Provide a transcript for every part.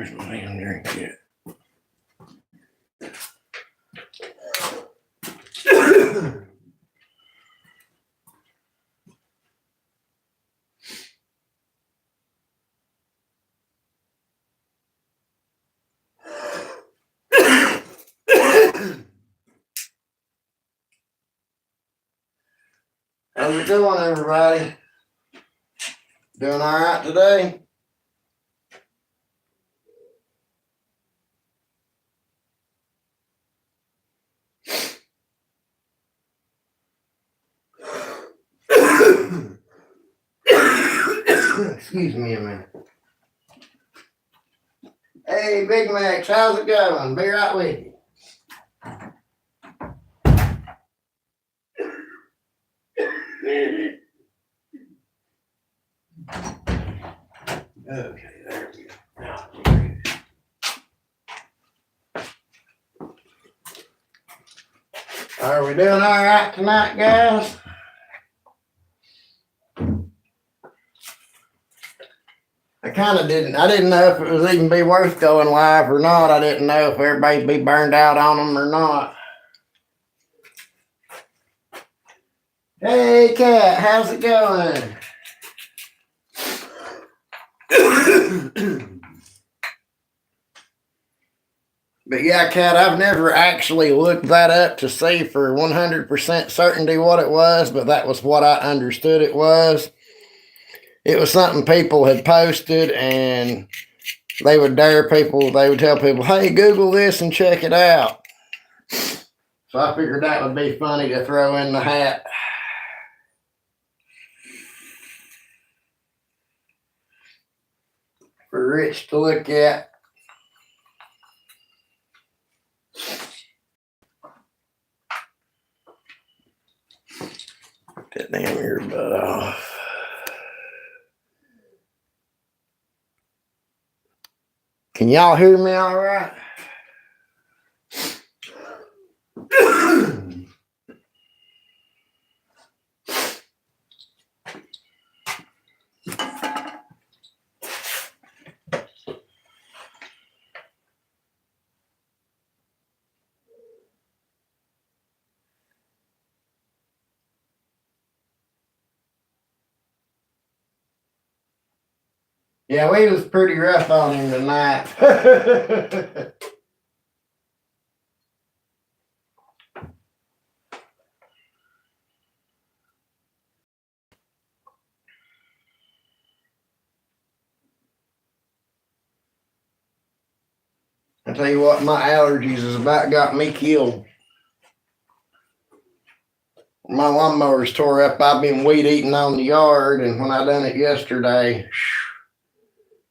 Where's my damn drink at? How's it going, everybody? Doing all right today? Excuse me a minute. Hey, Big Max, how's it going? Be right with you. Okay, there we go. Are we doing all right tonight, guys? I didn't know if it was even be worth going live or not. I didn't know if everybody'd be burned out on them or not. Hey, Cat, how's it going? But yeah, Cat, I've never actually looked that up to see for 100% certainty what it was, but that was what I understood it was. It was something people had posted, and they would tell people, hey, Google this and check it out. So I figured that would be funny to throw in the hat. For Rich to look at. Get that damn earbud off. Can y'all hear me all right? Yeah, we was pretty rough on him tonight. I tell you what, my allergies has about got me killed. My lawnmower's tore up. I've been weed eating on the yard, and when I done it yesterday,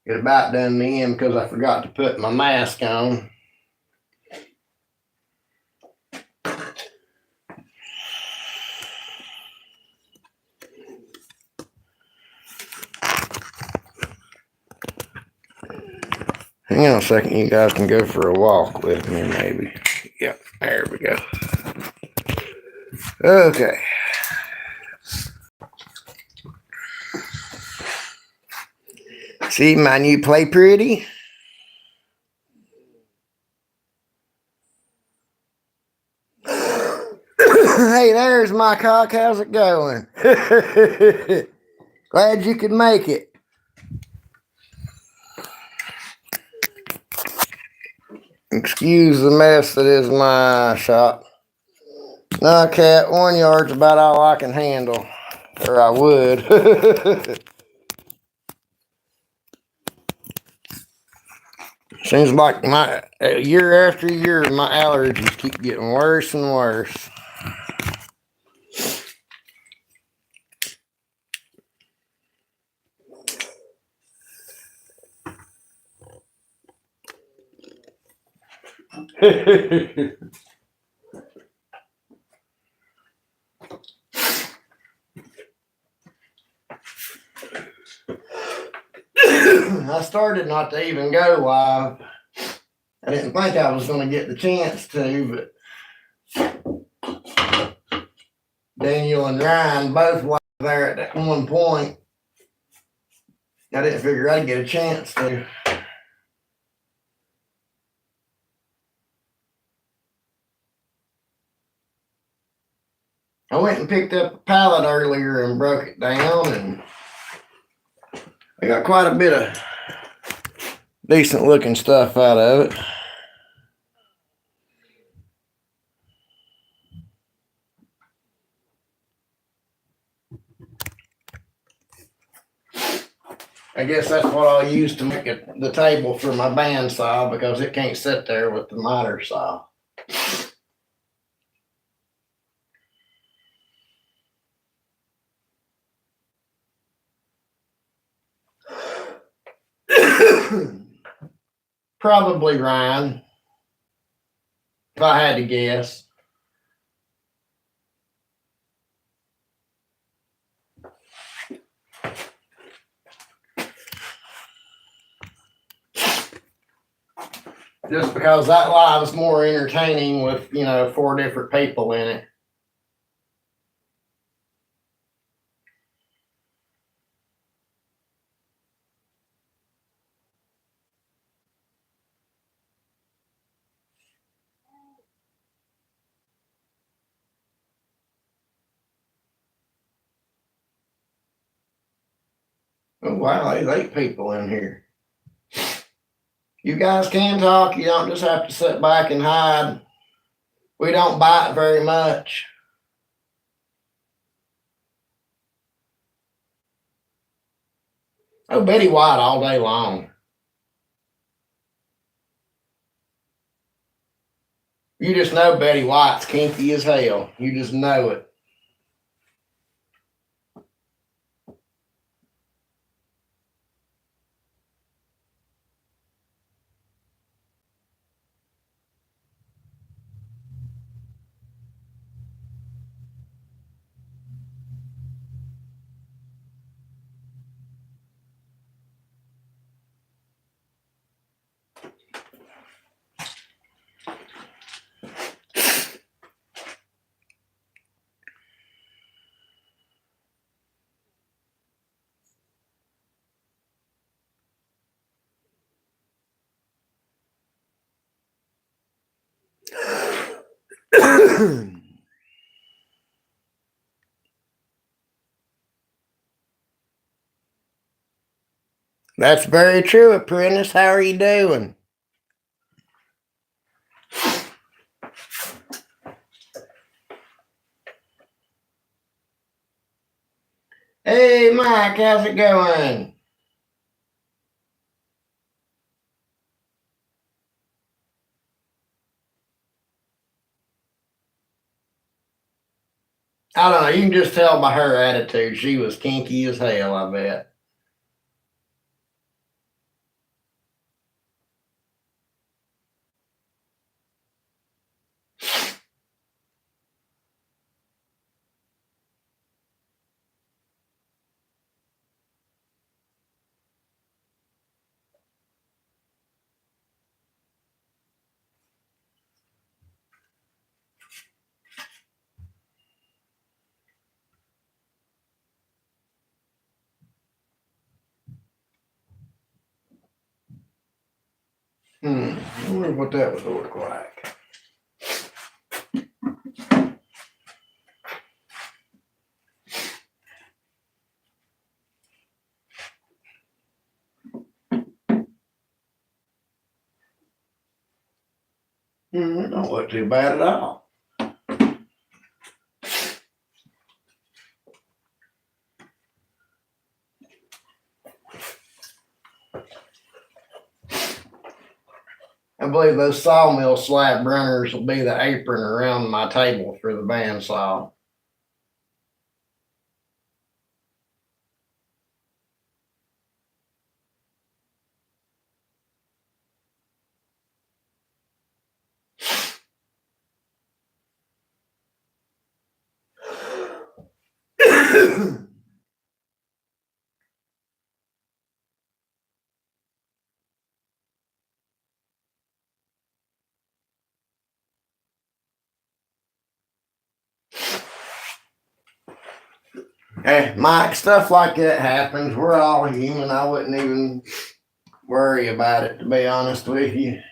it about done me in because I forgot to put my mask on. Hang on a second, you guys can go for a walk with me, maybe. Yep, there we go. Okay. See my new Play Pretty? Hey, there's my cock. How's it going? Glad you could make it. Excuse the mess that is my shop. No, Cat, 1 yard's about all I can handle. Or I would. Seems like year after year, my allergies keep getting worse and worse. I started not to even go live. I didn't think I was going to get the chance to, but Daniel and Ryan both were there at that one point. I didn't figure I'd get a chance to. I went and picked up a pallet earlier and broke it down, and I got quite a bit of decent looking stuff out of it. I guess that's what I'll use to make the table for my bandsaw, because it can't sit there with the miter saw. Probably Ryan, if I had to guess. Just because that live's more entertaining with, 4 different people in it. Oh, wow, there's 8 people in here. You guys can talk. You don't just have to sit back and hide. We don't bite very much. Oh, Betty White all day long. You just know Betty White's kinky as hell. You just know it. That's very true, Apprentice. How are you doing? Hey, Mike, how's it going? I don't know. You can just tell by her attitude. She was kinky as hell, I bet. I wonder what that would look like. It don't look too bad at all. I believe those sawmill slab runners will be the apron around my table for the bandsaw. Hey, Mike, stuff like that happens. We're all human. I wouldn't even worry about it, to be honest with you.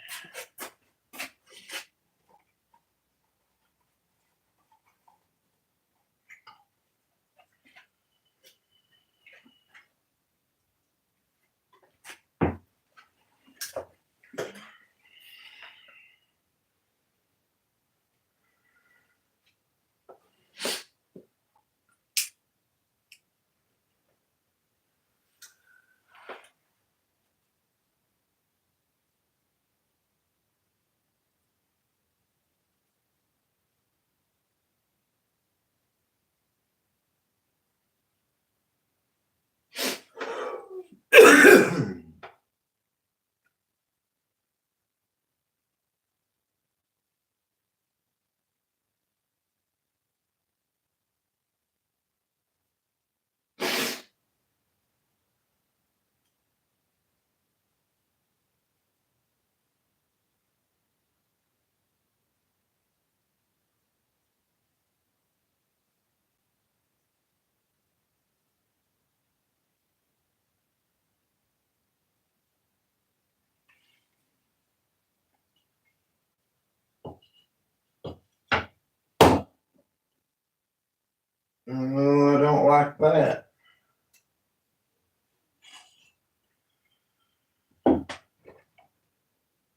No, I don't like that.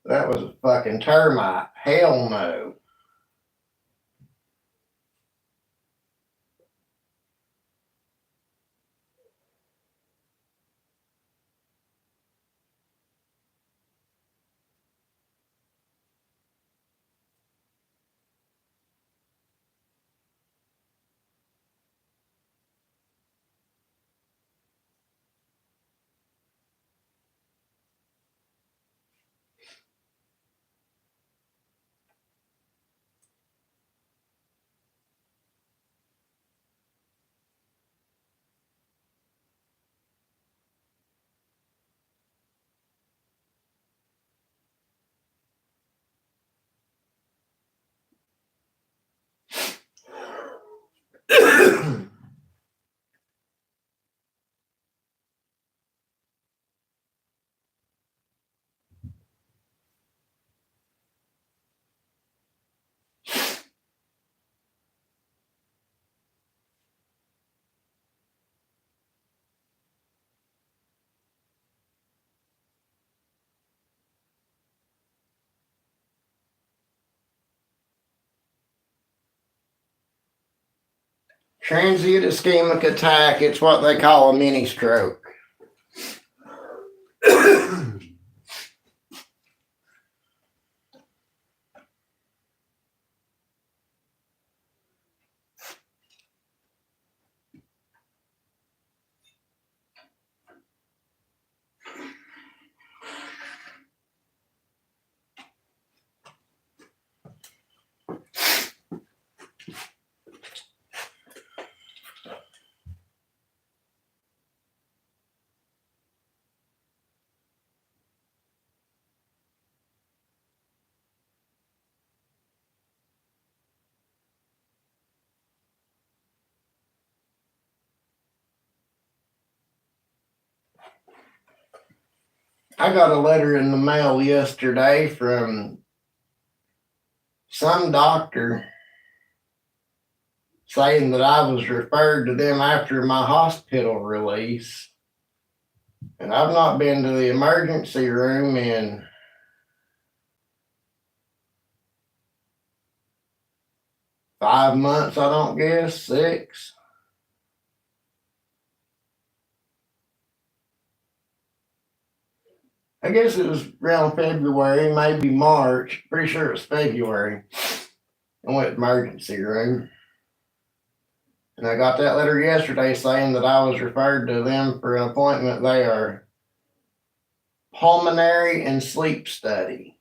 That was a fucking termite. Hell no. Transient ischemic attack. It's what they call a mini stroke. I got a letter in the mail yesterday from some doctor saying that I was referred to them after my hospital release. And I've not been to the emergency room in 5 months, I don't guess, 6. I guess it was around February, maybe March. Pretty sure it was February. I went to emergency room. And I got that letter yesterday saying that I was referred to them for an appointment. They are pulmonary and sleep study.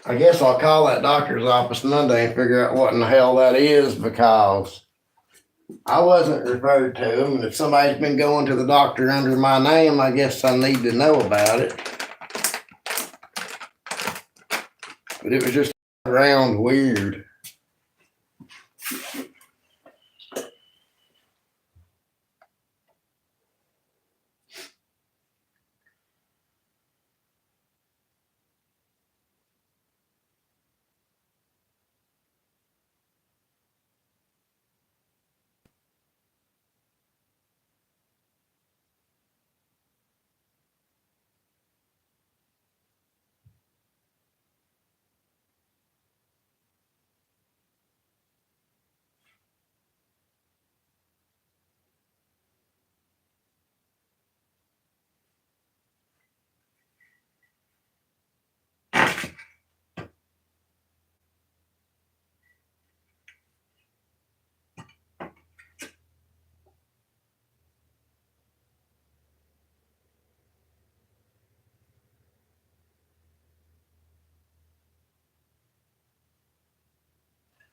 I guess I'll call that doctor's office Monday and figure out what in the hell that is, because I wasn't referred to them. And if somebody's been going to the doctor under my name, I guess I need to know about it. But it was just around weird.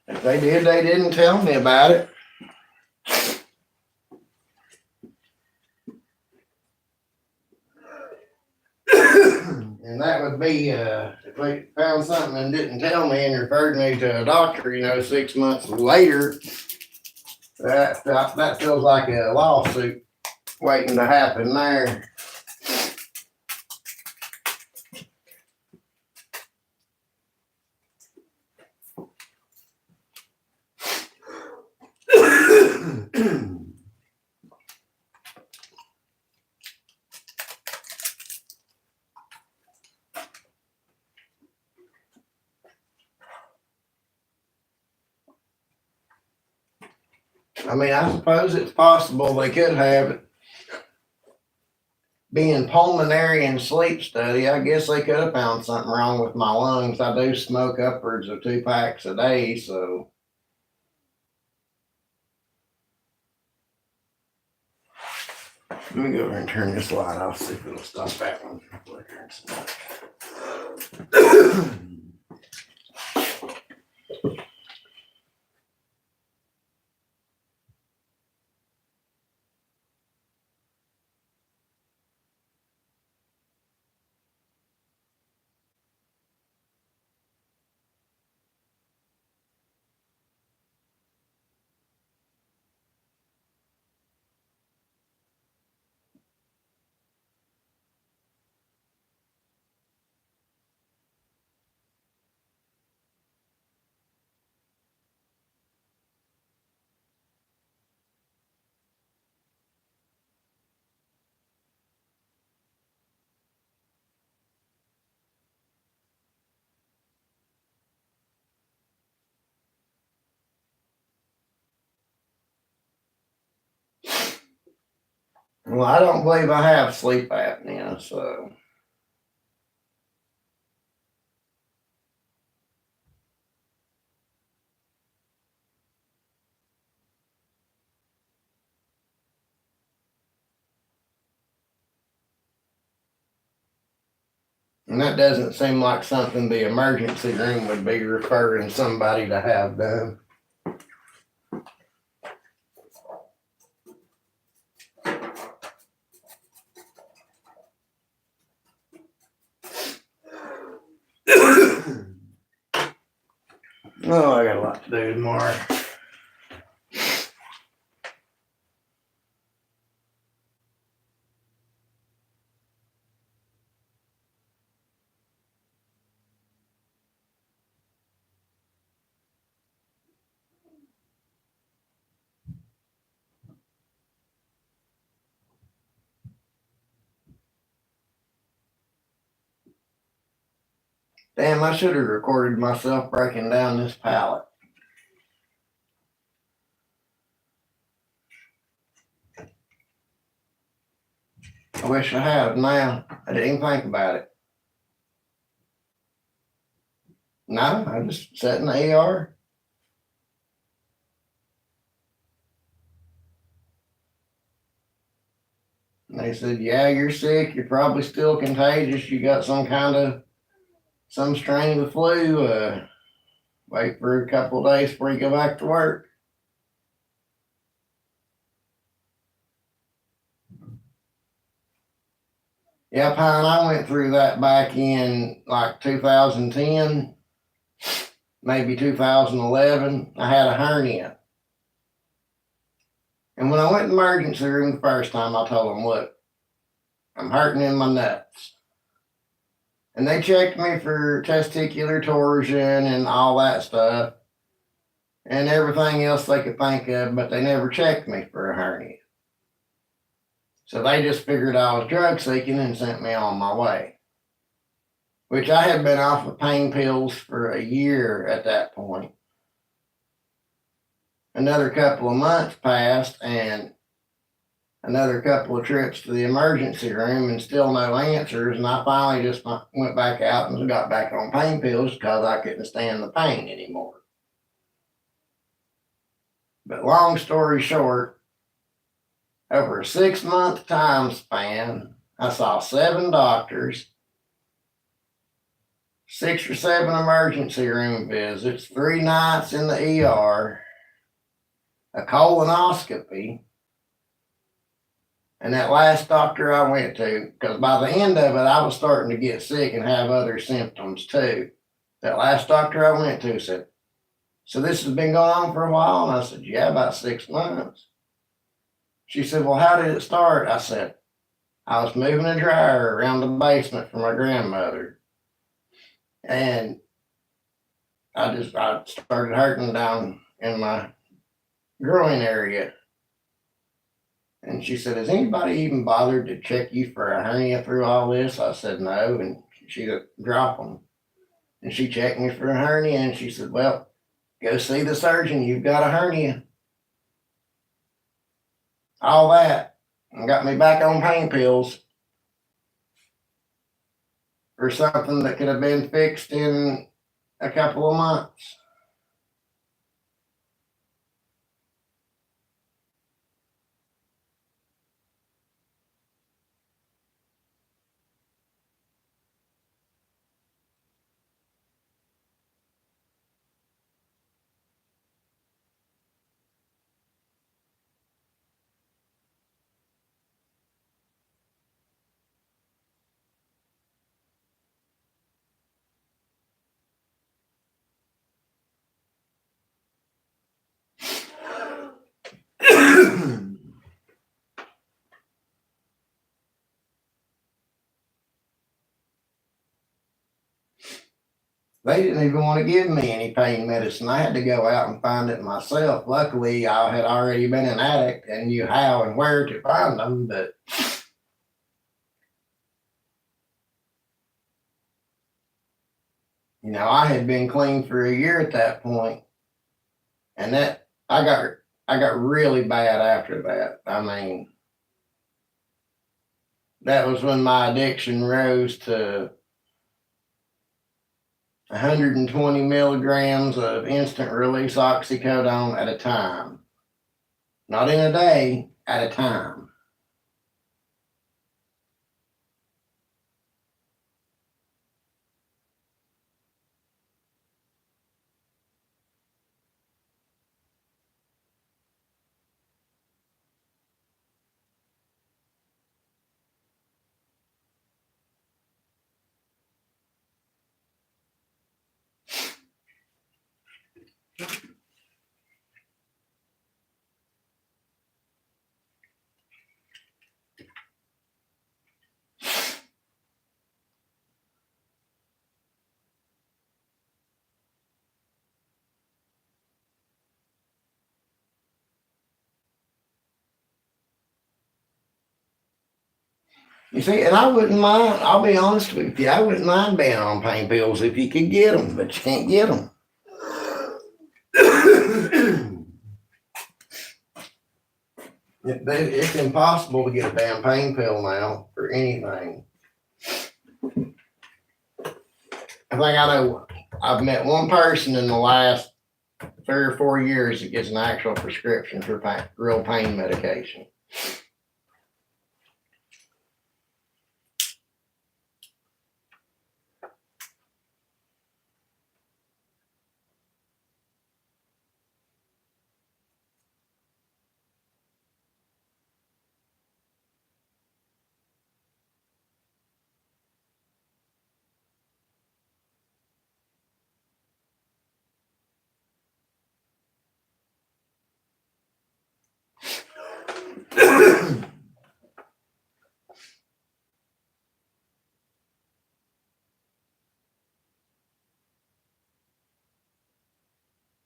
If they did, they didn't tell me about it. And that would be if they found something and didn't tell me and referred me to a doctor, 6 months later. That feels like a lawsuit waiting to happen there. I mean, I suppose it's possible they could have it. Being pulmonary and sleep study, I guess they could have found something wrong with my lungs. I do smoke upwards of 2 packs a day, so. Let me go over and turn this light off, see if it'll stop that one from flickering so much. Well, I don't believe I have sleep apnea, so. And that doesn't seem like something the emergency room would be referring somebody to have done. Oh, I got a lot to do tomorrow. Damn, I should have recorded myself breaking down this pallet. I wish I had now. I didn't even think about it. No, I just sat in the ER. And they said, yeah, you're sick. You're probably still contagious. You got some strain of the flu. Wait for a couple of days before you go back to work. Yeah, Pine, I went through that back in like 2010, maybe 2011. I had a hernia. And when I went to the emergency room the first time, I told them, look, I'm hurting in my nuts. And they checked me for testicular torsion and all that stuff and everything else they could think of, but they never checked me for a hernia. So they just figured I was drug seeking and sent me on my way, which I had been off of pain pills for a year at that point. Another couple of months passed and another couple of trips to the emergency room and still no answers. And I finally just went back out and got back on pain pills because I couldn't stand the pain anymore. But long story short, over a 6-month time span, I saw 7 doctors. 6 or 7 emergency room visits, 3 nights in the ER, a colonoscopy, and that last doctor I went to, because by the end of it, I was starting to get sick and have other symptoms too. That last doctor I went to said, "So this has been going on for a while?" And I said, "Yeah, about 6 months." She said, "Well, how did it start?" I said, "I was moving a dryer around the basement for my grandmother. And I started hurting down in my groin area." And she said, "Has anybody even bothered to check you for a hernia through all this?" I said, "No." And she said, "Drop them." And she checked me for a hernia and she said, "Well, go see the surgeon. You've got a hernia." All that and got me back on pain pills for something that could have been fixed in a couple of months. They didn't even want to give me any pain medicine. I had to go out and find it myself. Luckily, I had already been an addict and knew how and where to find them, but I had been clean for a year at that point, and that I got really bad after that. I mean, that was when my addiction rose to 120 milligrams of instant release oxycodone at a time. Not in a day, at a time. You see, and I wouldn't mind, I'll be honest with you, I wouldn't mind being on pain pills if you could get them, but you can't get them. It's impossible to get a damn pain pill now for anything. I think I know, I've met one person in the last 3 or 4 years that gets an actual prescription for real pain medication.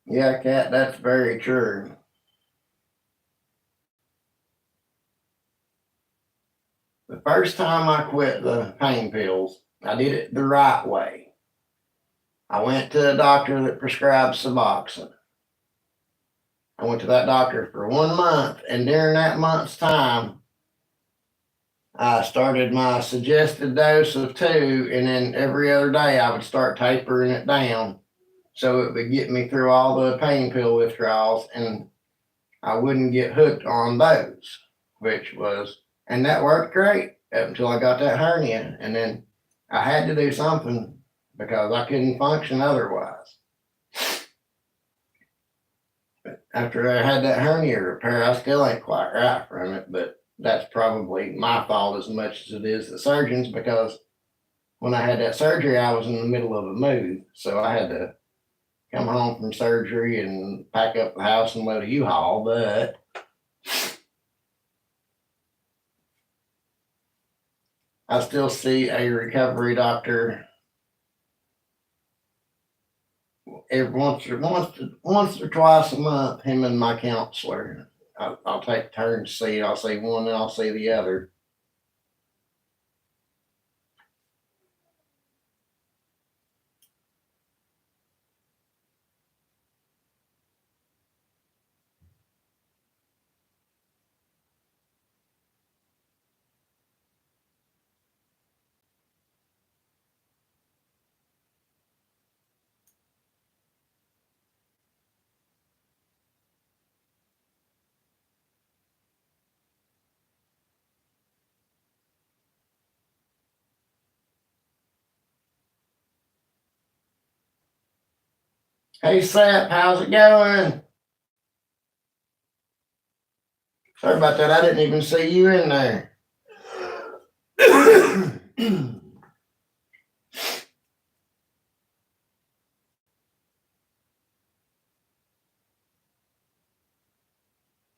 Yeah, Kat, that's very true. The first time I quit the pain pills, I did it the right way. I went to a doctor that prescribed Suboxone. I went to that doctor for 1 month, and during that month's time, I started my suggested dose of 2, and then every other day I would start tapering it down so it would get me through all the pain pill withdrawals, and I wouldn't get hooked on those, and that worked great up until I got that hernia, and then I had to do something because I couldn't function otherwise. But after I had that hernia repair, I still ain't quite right from it, but that's probably my fault as much as it is the surgeon's, because when I had that surgery, I was in the middle of a move. So I had to come home from surgery and pack up the house and load a U-Haul, but I still see a recovery doctor every once or twice a month. Him and my counselor. I'll take turns. I'll see one and I'll see the other. Hey Seth, how's it going? Sorry about that. I didn't even see you in there.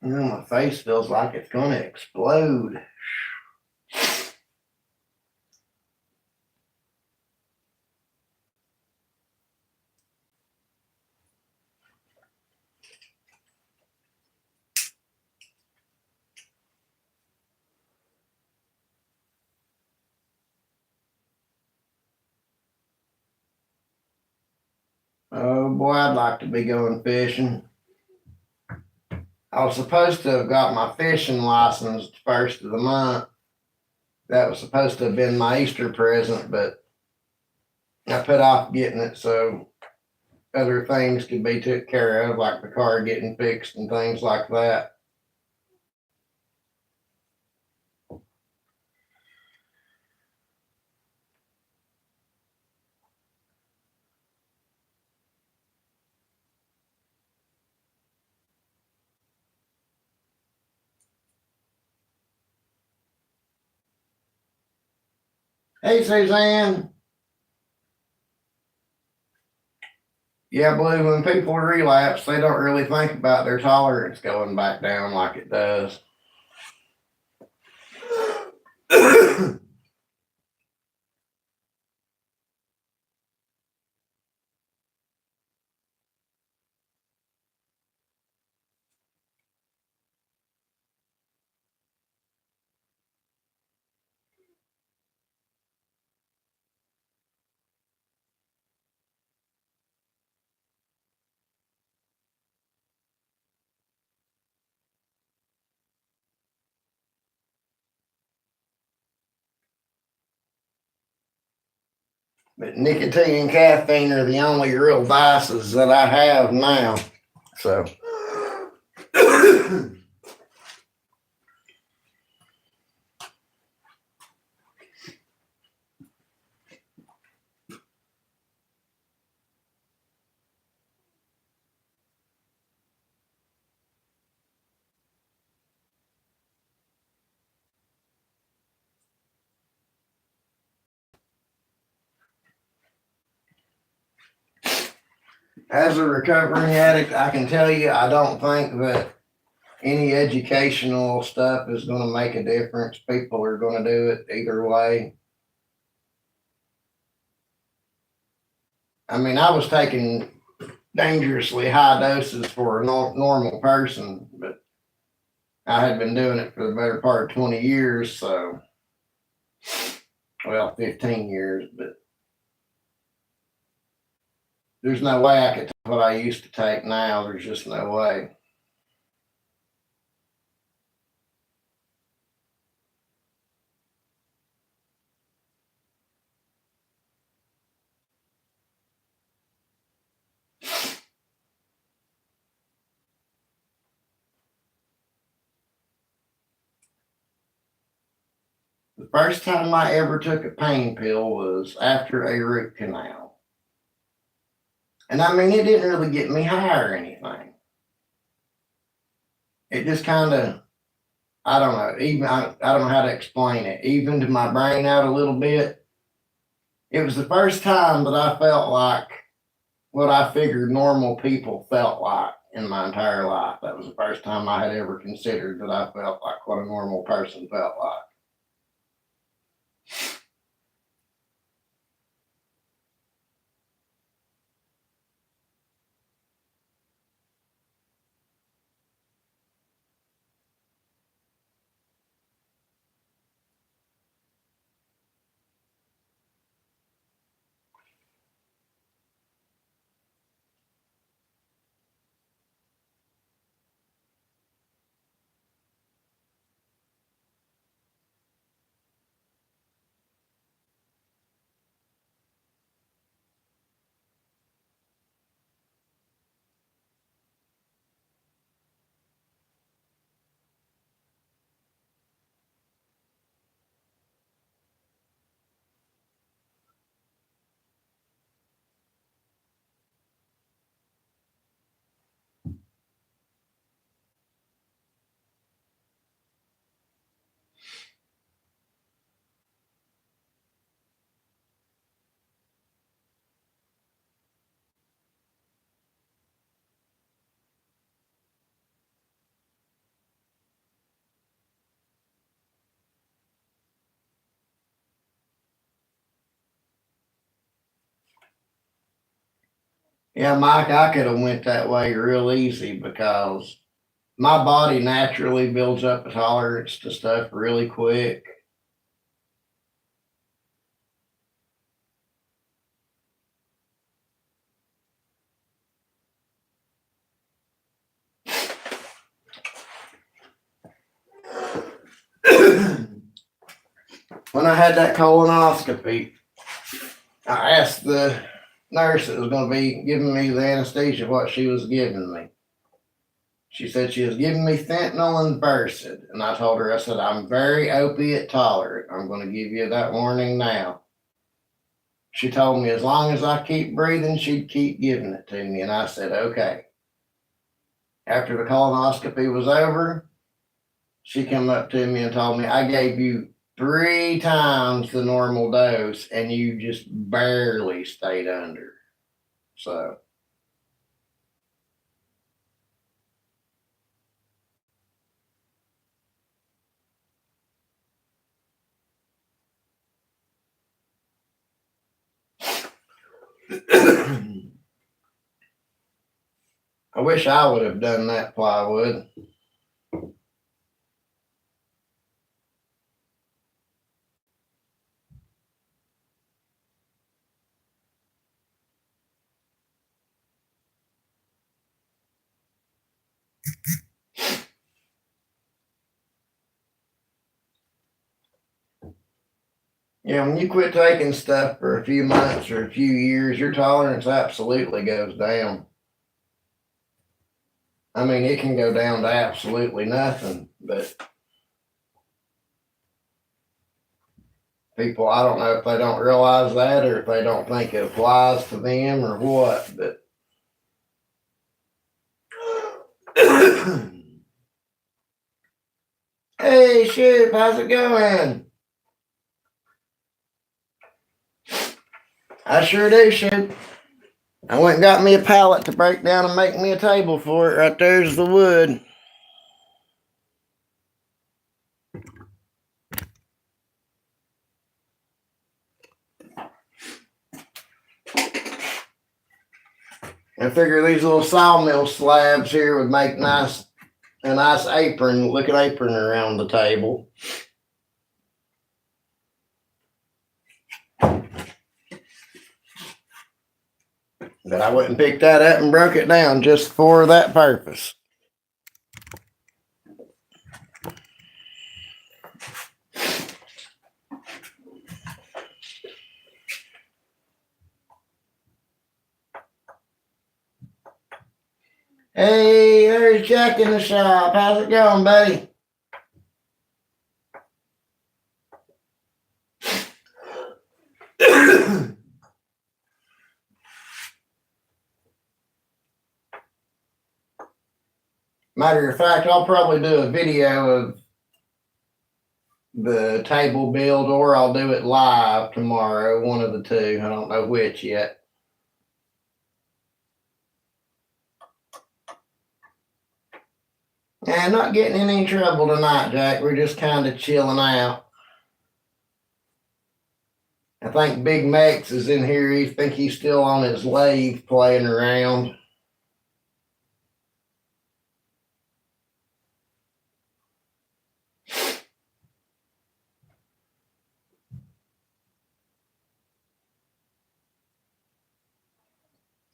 My face feels like it's gonna explode. Oh boy, I'd like to be going fishing. I was supposed to have got my fishing license the first of the month. That was supposed to have been my Easter present, but I put off getting it so other things could be took care of, like the car getting fixed and things like that. Hey, Suzanne. Yeah, Blue, when people relapse, they don't really think about their tolerance going back down like it does. But nicotine and caffeine are the only real vices that I have now. So as a recovering addict, I can tell you I don't think that any educational stuff is going to make a difference. People are going to do it either way. I mean, I was taking dangerously high doses for a normal person, but I had been doing it for the better part of 20 years. So, well, 15 years, but there's no way I could take what I used to take now. There's just no way. The first time I ever took a pain pill was after a root canal. And I mean, it didn't really get me high or anything. It just kind of, I don't know, I don't know how to explain it. Evened my brain out a little bit. It was the first time that I felt like what I figured normal people felt like in my entire life. That was the first time I had ever considered that I felt like what a normal person felt like. Yeah, Mike, I could have went that way real easy because my body naturally builds up a tolerance to stuff really quick. When I had that colonoscopy, I asked the nurse that was going to be giving me the anesthesia what she was giving me. She said she was giving me fentanyl and Versed. And I told her, I said, I'm very opiate tolerant. I'm going to give you that warning now. She told me as long as I keep breathing, she'd keep giving it to me. And I said, okay. After the colonoscopy was over, she came up to me and told me, I gave you 3 times the normal dose and you just barely stayed under. So I wish I would have done that plywood. Yeah, when you quit taking stuff for a few months or a few years, your tolerance absolutely goes down. I mean, it can go down to absolutely nothing, but people, I don't know if they don't realize that or if they don't think it applies to them or what, but hey, Ship, how's it going? I sure do, Ship. I went and got me a pallet to break down and make me a table for it. Right there's the wood. I figure these little sawmill slabs here would make a nice apron, looking apron around the table. But I went and picked that up and broke it down just for that purpose. Hey, there's Jack in the shop. How's it going, buddy? Matter of fact, I'll probably do a video of the table build, or I'll do it live tomorrow. One of the two. I don't know which yet. Yeah, not getting in any trouble tonight, Jack. We're just kind of chilling out. I think Big Max is in here. He think he's still on his lathe playing around.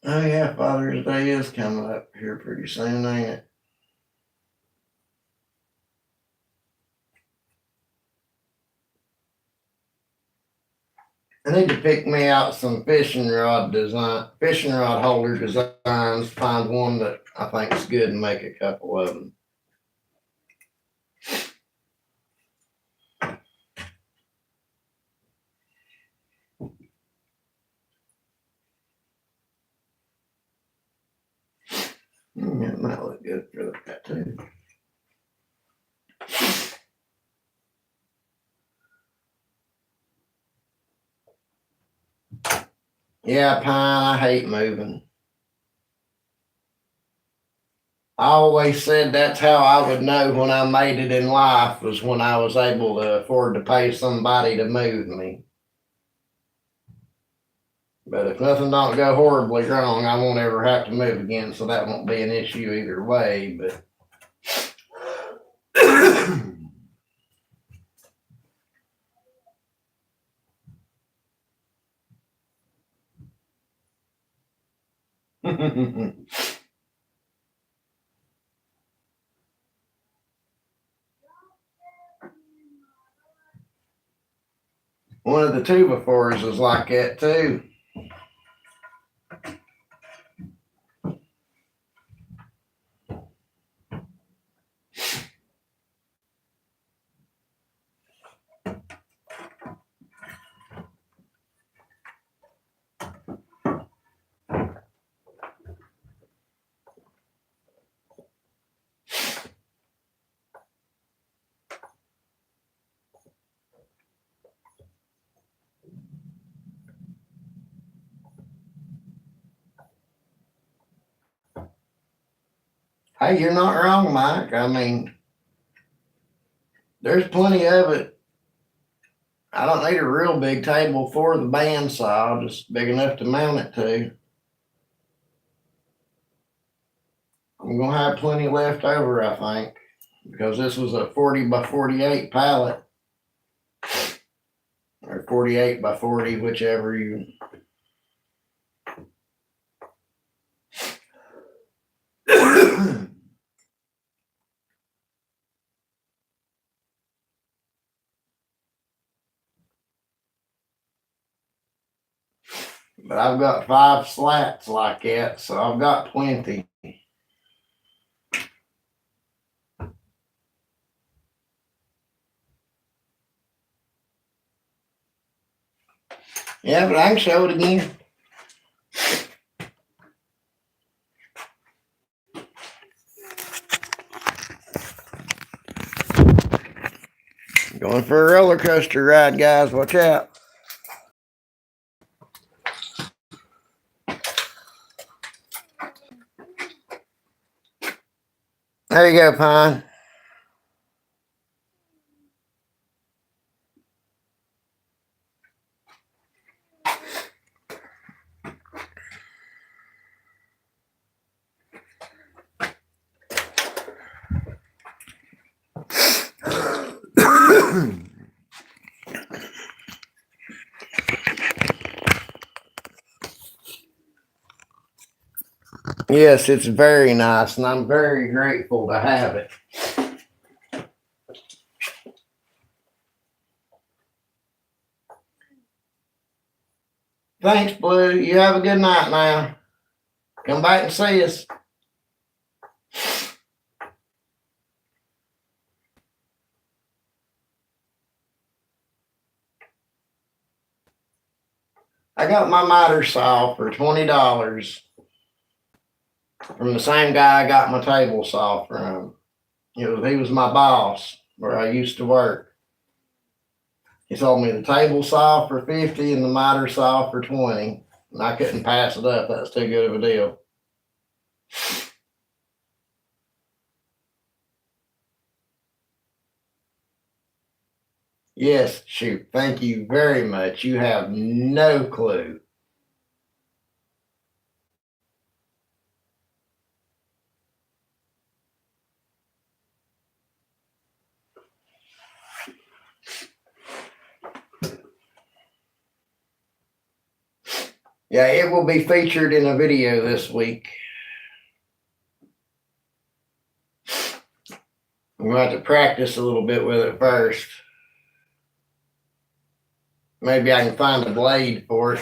Oh yeah, Father's Day is coming up here pretty soon, ain't it? I need to pick me out some fishing rod holder designs, find one that I think is good and make a couple of them. That might look good for that too. Yeah, Pine, I hate moving. I always said that's how I would know when I made it in life, was when I was able to afford to pay somebody to move me. But if nothing don't go horribly wrong, I won't ever have to move again, so that won't be an issue either way. But one of the 2x4s is like that too. Hey, you're not wrong, Mike. I mean, there's plenty of it. I don't need a real big table for the bandsaw, just big enough to mount it to. I'm gonna have plenty left over, I think, because this was a 40 by 48 pallet, or 48 by 40, whichever you. But I've got 5 slats like that, so I've got plenty. Yeah, but I can show it again. Going for a roller coaster ride, guys. Watch out. There you go, Pine. Yes, it's very nice, and I'm very grateful to have it. Thanks, Blue. You have a good night now. Come back and see us. I got my miter saw for $20. from the same guy I got my table saw from. He was my boss where I used to work. He sold me the table saw for 50 and the miter saw for 20. And I couldn't pass it up. That's too good of a deal. Yes, shoot. Thank you very much. You have no clue. Yeah, it will be featured in a video this week. We're going to have to practice a little bit with it first. Maybe I can find a blade for it.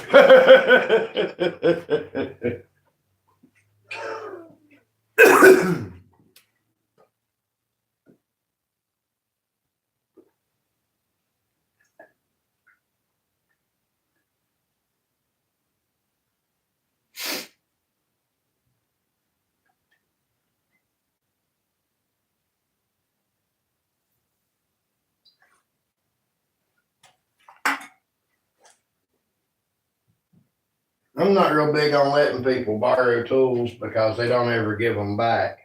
I'm not real big on letting people borrow tools because they don't ever give them back.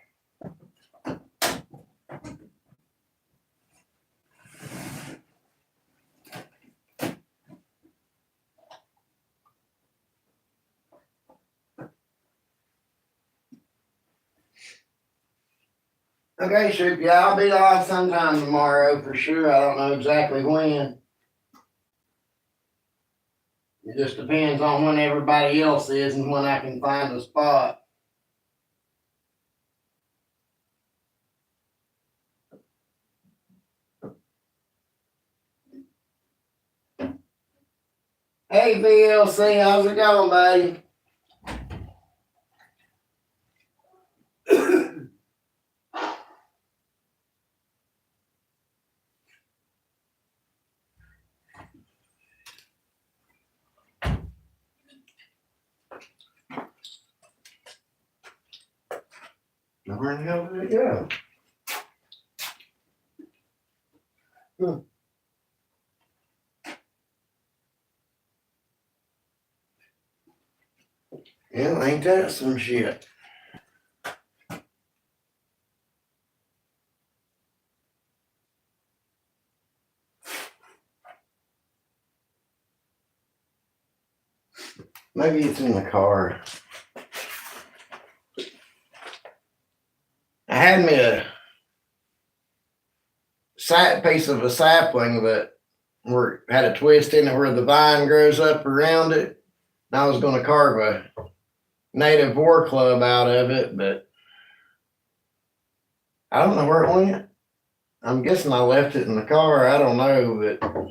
Okay, sure. Yeah, I'll be live sometime tomorrow for sure. I don't know exactly when. It just depends on when everybody else is and when I can find a spot. Hey, VLC, how's it going, buddy? Where the hell did it go? Yeah, ain't that some shit? Maybe it's in the car. I had me a piece of a sapling that had a twist in it where the vine grows up around it. And I was going to carve a native war club out of it, but I don't know where it went. I'm guessing I left it in the car. I don't know, but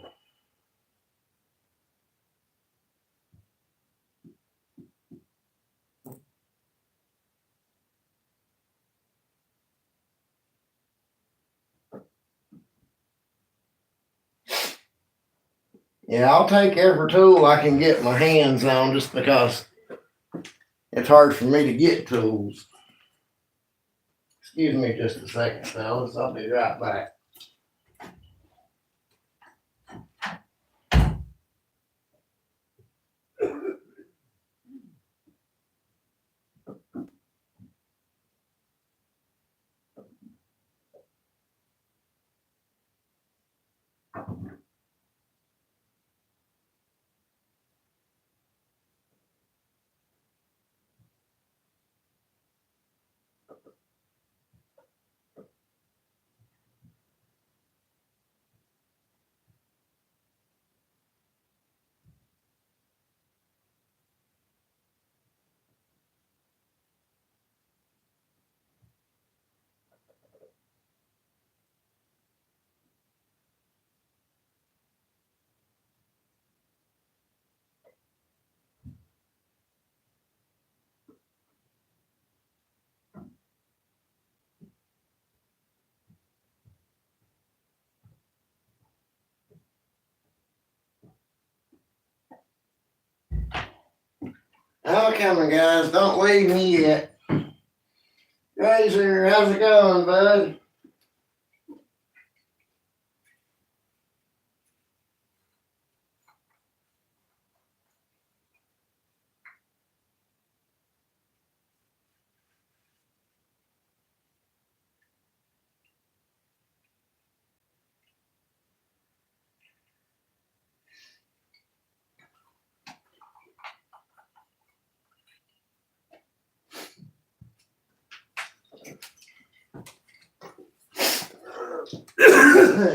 yeah, I'll take every tool I can get my hands on just because it's hard for me to get tools. Excuse me just a second, fellas. I'll be right back. I'm coming, guys. Don't leave me yet. Razor, how's it going, bud?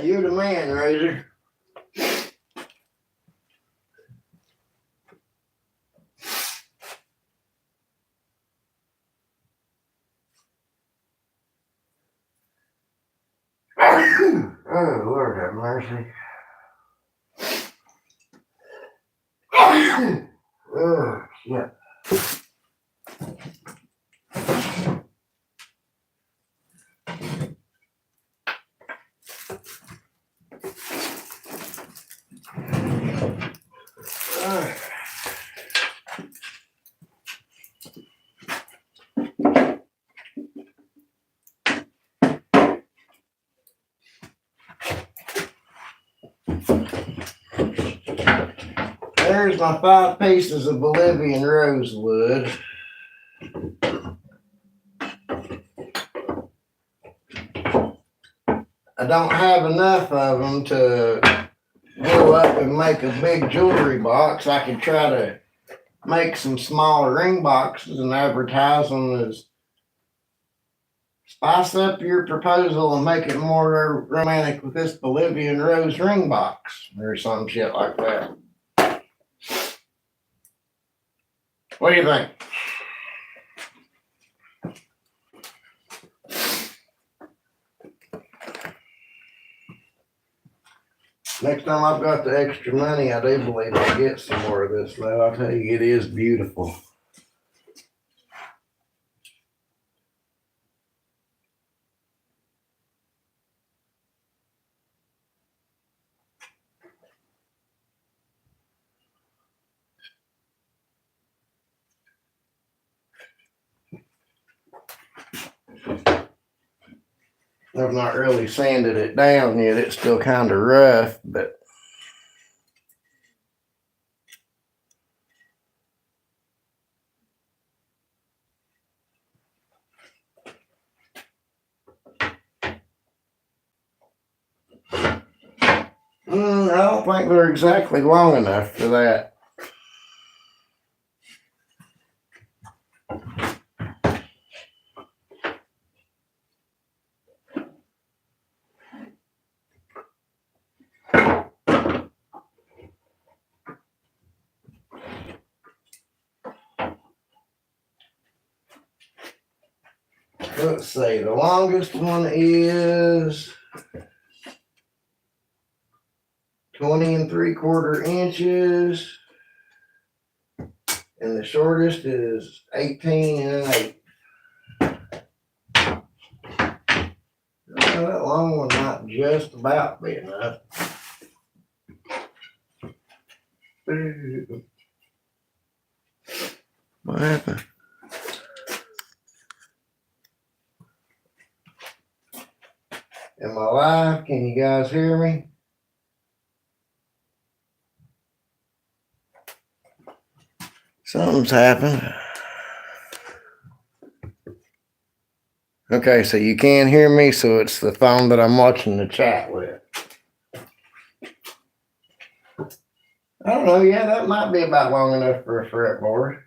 You're the man, Razor. Oh, Lord have mercy. Oh, shit. There's my 5 pieces of Bolivian rosewood. I don't have enough of them to go up and make a big jewelry box. I could try to make some smaller ring boxes and advertise them as spice up your proposal and make it more romantic with this Bolivian rose ring box or some shit like that. What do you think? Next time I've got the extra money, I do believe I'll get some more of this, though. I'll tell you, it is beautiful. I've not really sanded it down yet. It's still kind of rough, but I don't think they're exactly long enough for that. Let's see, the longest one is 20 3/4 inches, and the shortest is 18 1/8. That long one might just about be enough. What happened? Am I live? Can you guys hear me? Something's happened. Okay, so you can't hear me, so it's the phone that I'm watching the chat with. I don't know. Yeah, that might be about long enough for a fretboard.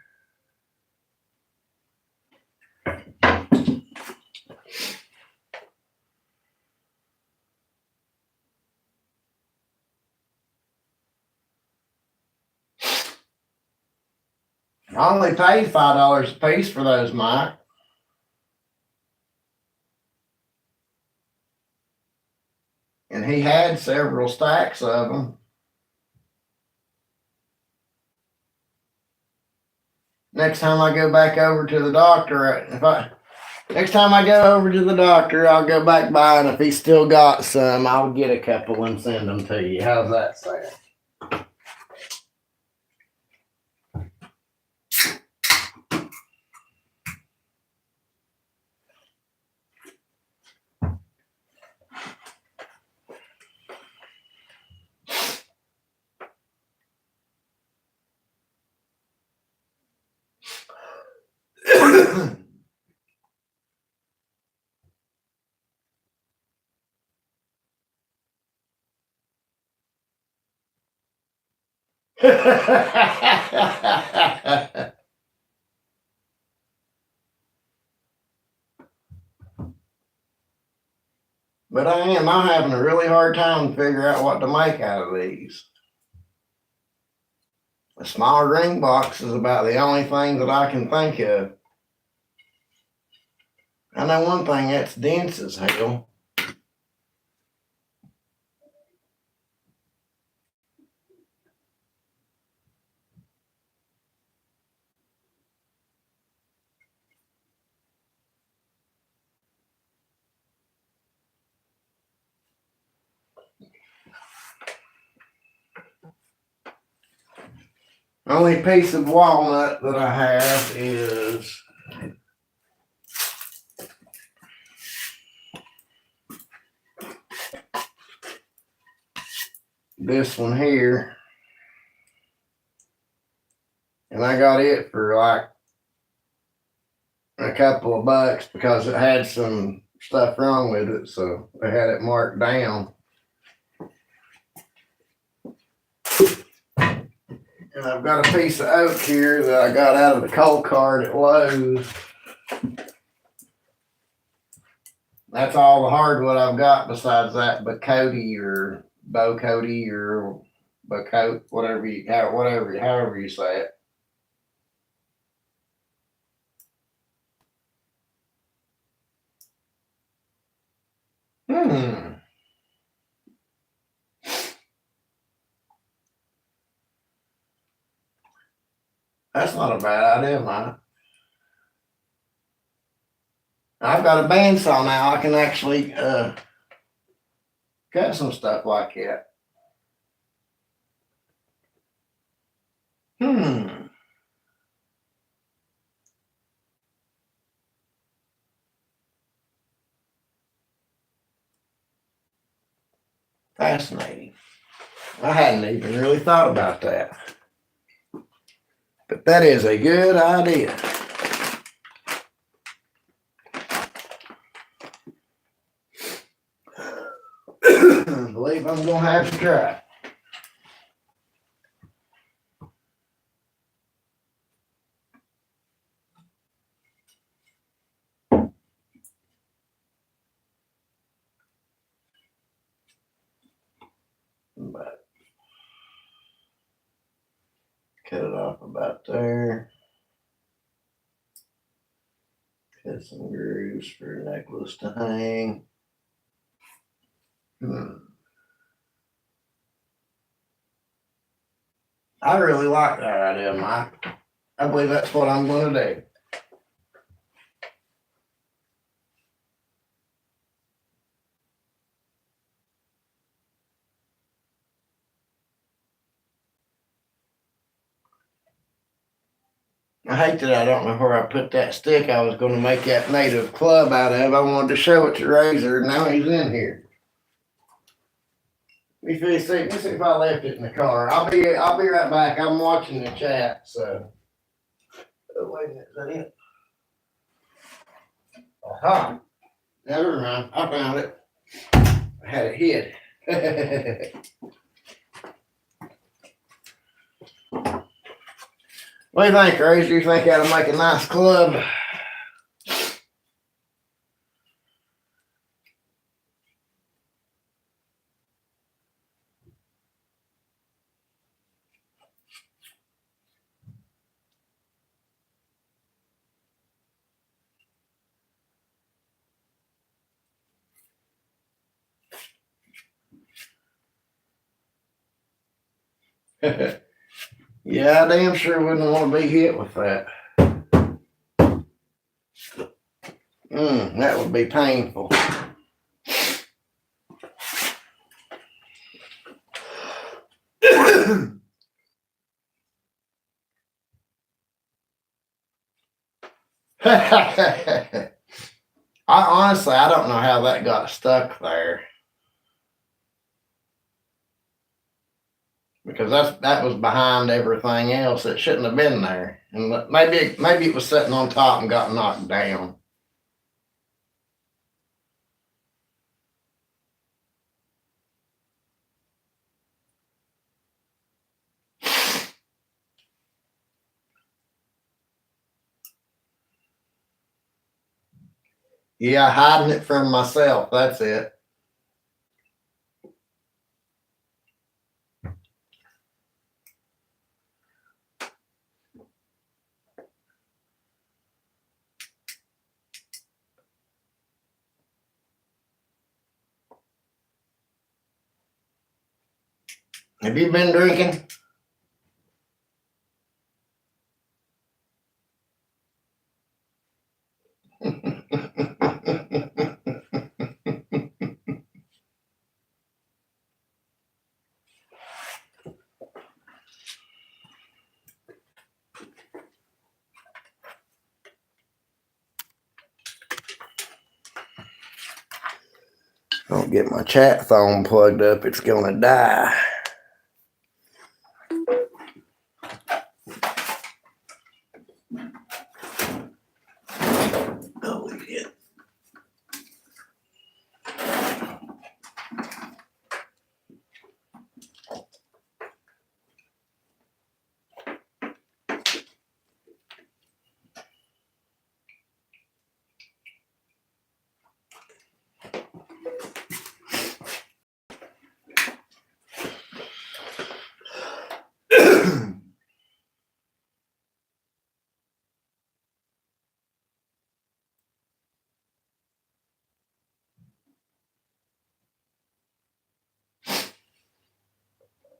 I only paid $5 a piece for those, Mike. And he had several stacks of them. Next time I go back over to the doctor, next time I go over to the doctor, I'll go back by, and if he's still got some, I'll get a couple and send them to you. How's that sound? But I'm having a really hard time to figure out what to make out of these. A small ring box is about the only thing that I can think of. I know one thing that's dense as hell. Only piece of walnut that I have is this one here. And I got it for like a couple of bucks because it had some stuff wrong with it. So they had it marked down. And I've got a piece of oak here that I got out of the coal cart at Lowe's. That's all the hardwood I've got besides that Bocote or Bocote or Bocote, however you say it. That's not a bad idea, man. I've got a bandsaw now. I can actually cut some stuff like that. Fascinating. I hadn't even really thought about that. But that is a good idea. I believe I'm going to have to try. But cut it off about there. Cut some grooves for a necklace to hang. I really like that idea, Mike. I believe that's what I'm going to do. I hate that I don't know where I put that stick I was going to make that native club out of. I wanted to show it to Razor, and now he's in here. Let me see if I left it in the car. I'll be right back. I'm watching the chat, so. Oh, wait a minute, is that it? Aha. Never mind. I found it. I had it hid. What do you think, Razor? You think that'll make a nice club? Yeah, I damn sure wouldn't want to be hit with that. That would be painful. I don't know how that got stuck there. Because that was behind everything else. It shouldn't have been there. And maybe it was sitting on top and got knocked down. Yeah, hiding it from myself. That's it. Have you been drinking? Don't get my chat phone plugged up, it's gonna die. Oh, yeah.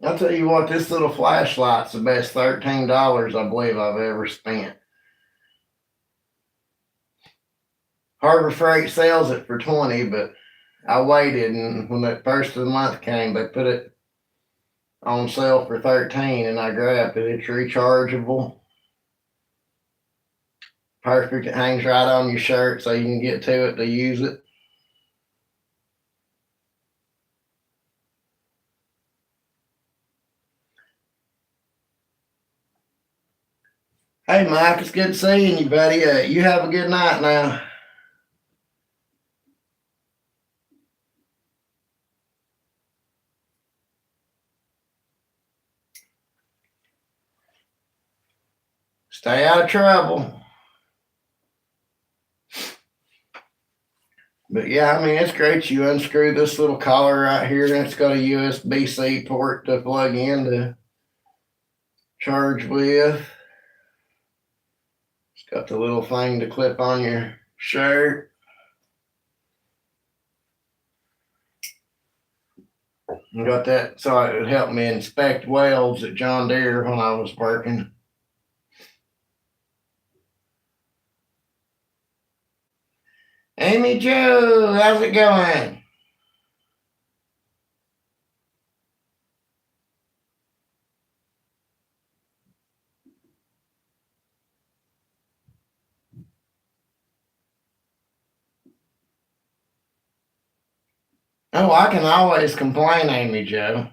I'll tell you what, this little flashlight's the best $13 I believe I've ever spent. Harbor Freight sells it for 20, but I waited, and when the first of the month came, they put it on sale for 13, and I grabbed it. It's rechargeable. Perfect. It hangs right on your shirt so you can get to it to use it. Hey, Mike, it's good seeing you, buddy. You have a good night now. Stay out of trouble. But yeah, I mean, it's great. You unscrew this little collar right here, and it's got a USB-C port to plug in to charge with. It's got the little thing to clip on your shirt. I got that so it would help me inspect welds at John Deere when I was working. Amy Jo, how's it going? Oh, I can always complain, Amy Jo.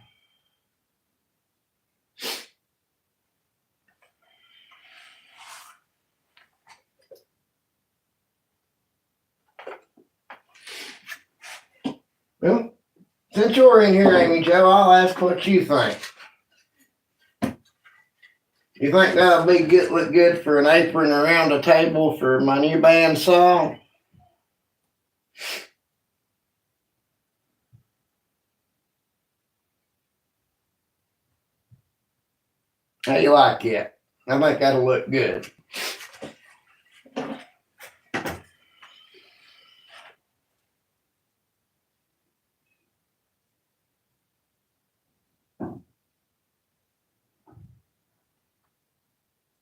Well, since you're in here, Amy Jo, I'll ask what you think. You think that'll be good, look good for an apron around a table for my new bandsaw? How you like it? I think that'll look good.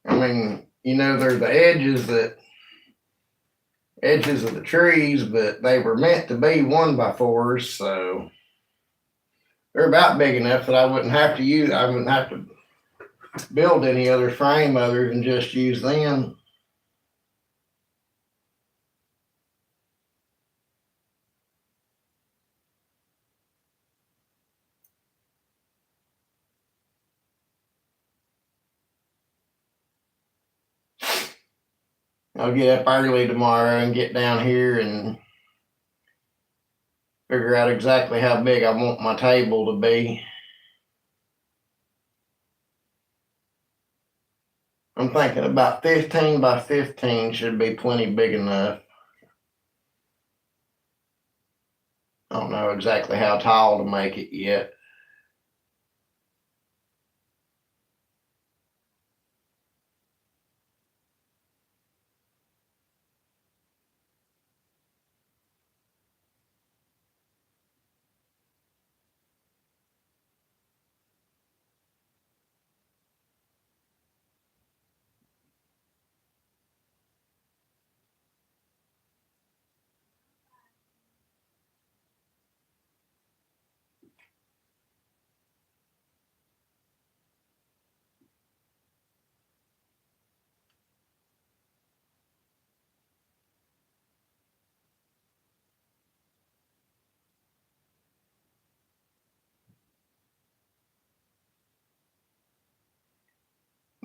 I mean, they're the edges of the trees, but they were meant to be 1x4s, so they're about big enough that I wouldn't have to build any other frame other than just use them. I'll get up early tomorrow and get down here and figure out exactly how big I want my table to be. I'm thinking about 15 by 15 should be plenty big enough. I don't know exactly how tall to make it yet.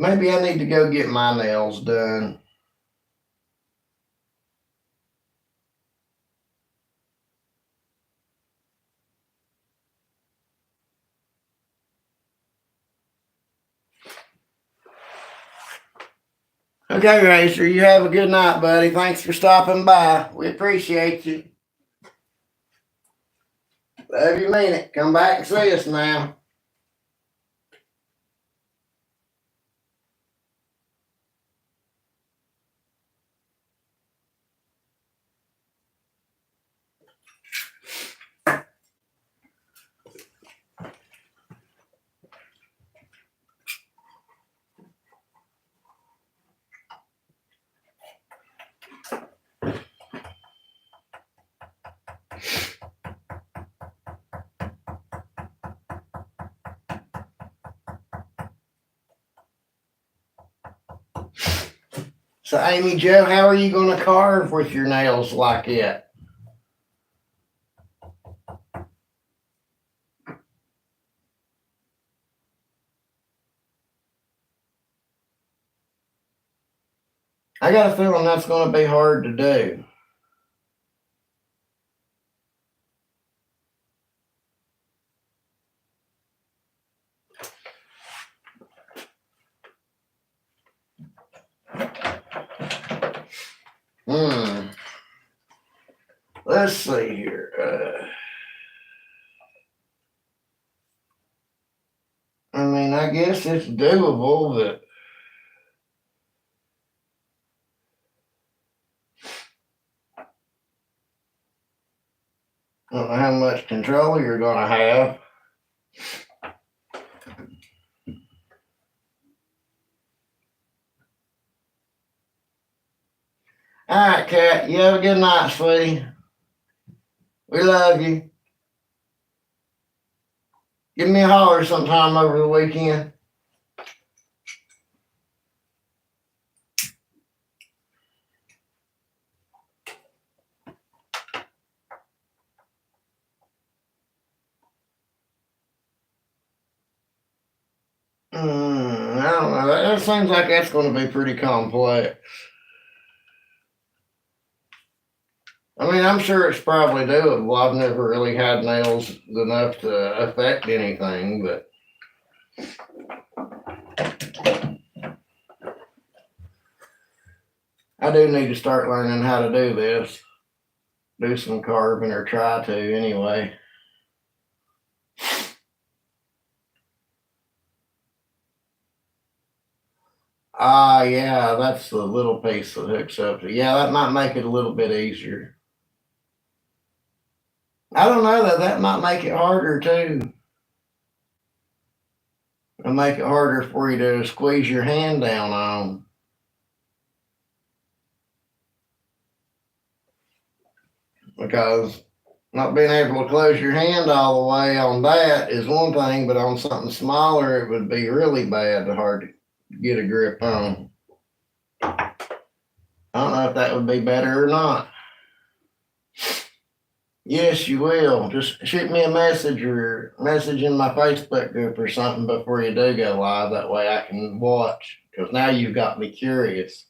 Maybe I need to go get my nails done. Okay, Racer, you have a good night, buddy. Thanks for stopping by. We appreciate you. Love you, mean it. Come back and see us now. So, Amy Joe, how are you going to carve with your nails like that? I got a feeling that's going to be hard to do. Let's see here. I mean, I guess it's doable, but I don't know how much control you're going to have. All right, Kat. You have a good night, sweetie. We love you. Give me a holler sometime over the weekend. I don't know. That seems like that's going to be pretty complex. I mean, I'm sure it's probably doable. I've never really had nails enough to affect anything, but I do need to start learning how to do this. Do some carving or try to anyway. Ah, yeah, that's the little piece that hooks up. Yeah, that might make it a little bit easier. I don't know that that might make it harder too. It'll make it harder for you to squeeze your hand down on. Because not being able to close your hand all the way on that is one thing, but on something smaller, it would be really bad, hard to get a grip on. I don't know if that would be better or not. Yes, you will. Just shoot me a message or message in my Facebook group or something before you do go live. That way I can watch. Because now you've got me curious.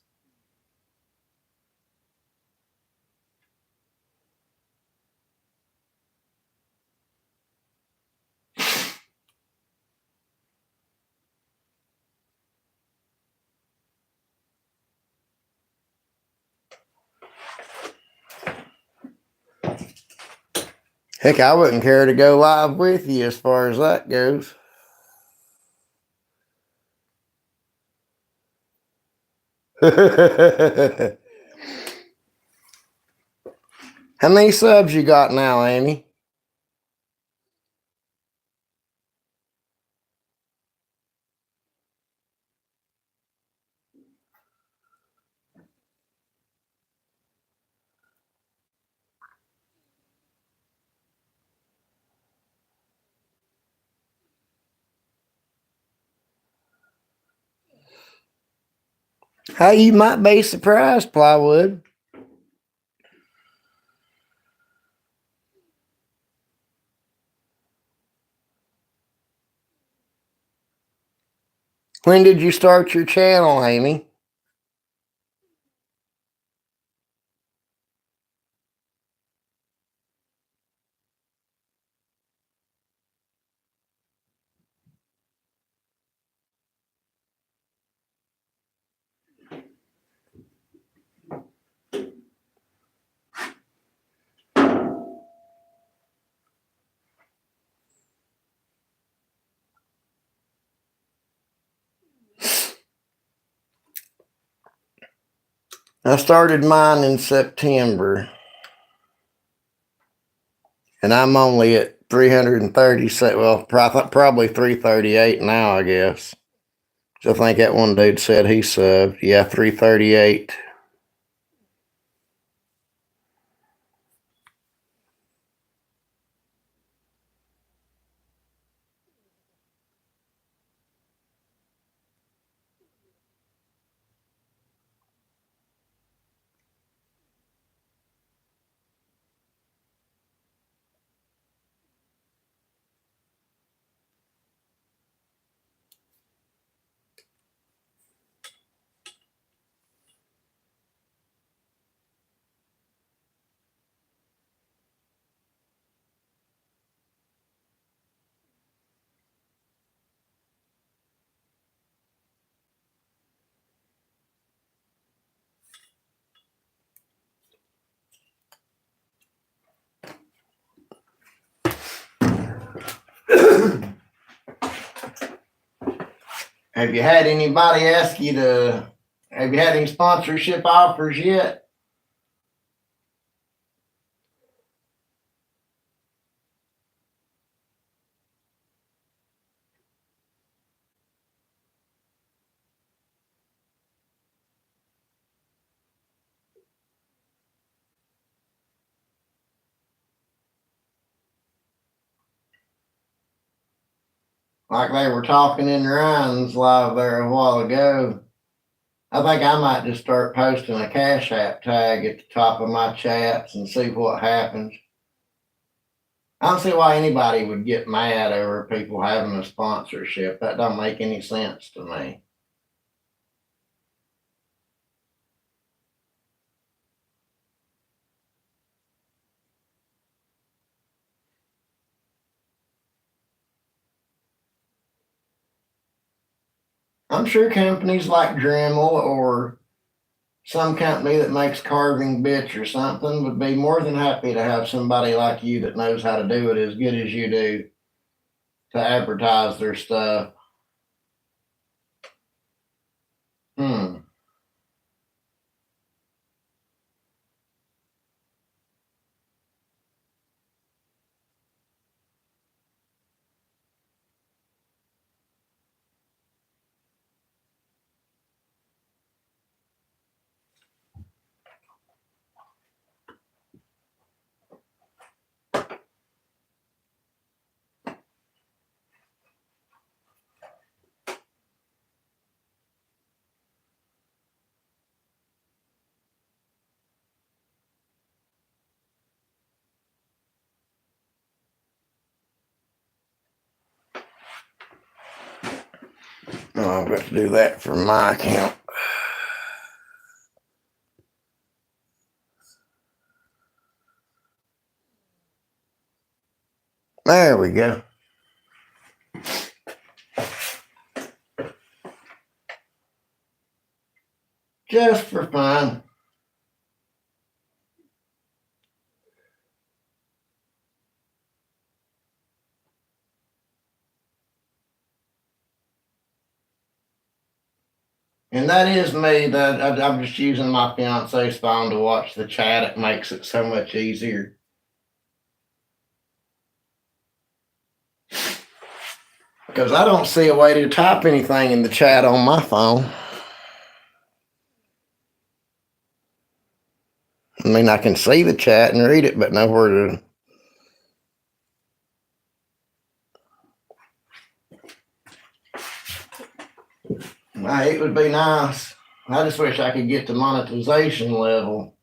Heck, I wouldn't care to go live with you as far as that goes. How many subs you got now, Amy? Hey, you might be surprised, Plywood. When did you start your channel, Amy? I started mine in September, and I'm only at 337. Well, probably 338 now, I guess. I think that one dude said he subbed. Yeah, 338. Have you had anybody ask you to? Have you had any sponsorship offers yet? Like they were talking in Ryan's live there a while ago. I think I might just start posting a Cash App tag at the top of my chats and see what happens. I don't see why anybody would get mad over people having a sponsorship. That don't make any sense to me. I'm sure companies like Dremel or some company that makes carving bits or something would be more than happy to have somebody like you that knows how to do it as good as you do to advertise their stuff. Hmm. Oh, I've got to do that for my account. There we go. Just for fun. And that is me. That I'm just using my fiance's phone to watch the chat. It makes it so much easier. Because I don't see a way to type anything in the chat on my phone. I mean, I can see the chat and read it, but nowhere to. It would be nice. I just wish I could get to monetization level.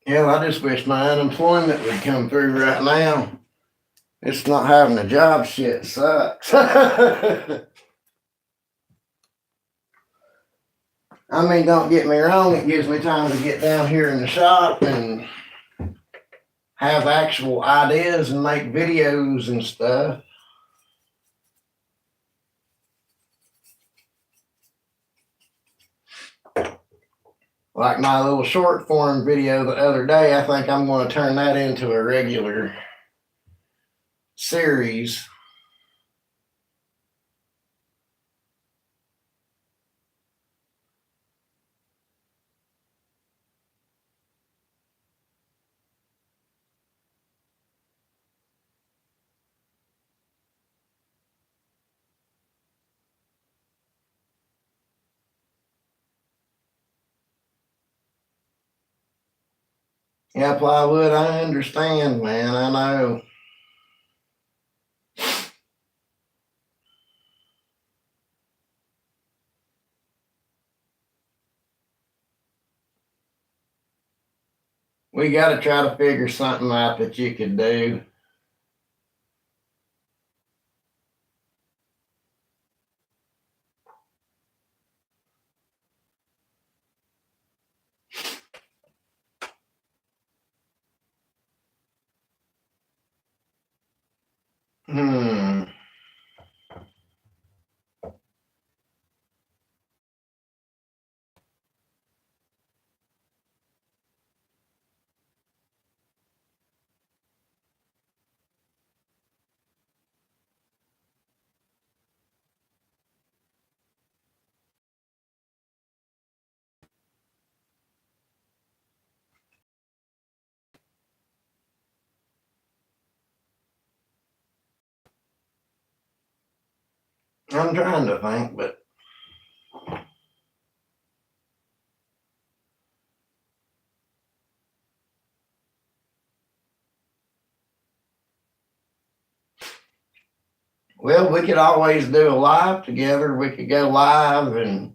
Hell, I just wish my unemployment would come through right now. It's not having a job shit sucks. I mean, don't get me wrong, it gives me time to get down here in the shop and have actual ideas and make videos and stuff. Like my little short form video the other day, I think I'm going to turn that into a regular series. Yeah, plywood, I understand, man. I know. We got to try to figure something out that you could do. Hmm. I'm trying to think, but well, we could always do a live together. We could go live and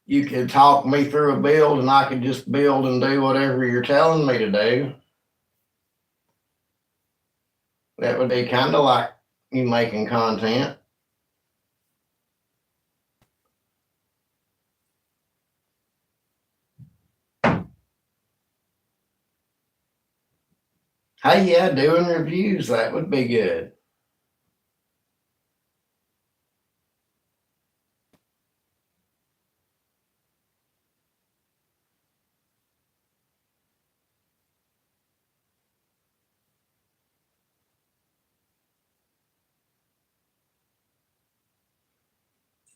you could talk me through a build and I could just build and do whatever you're telling me to do. That would be kind of like you making content. Hey, yeah, doing reviews, that would be good.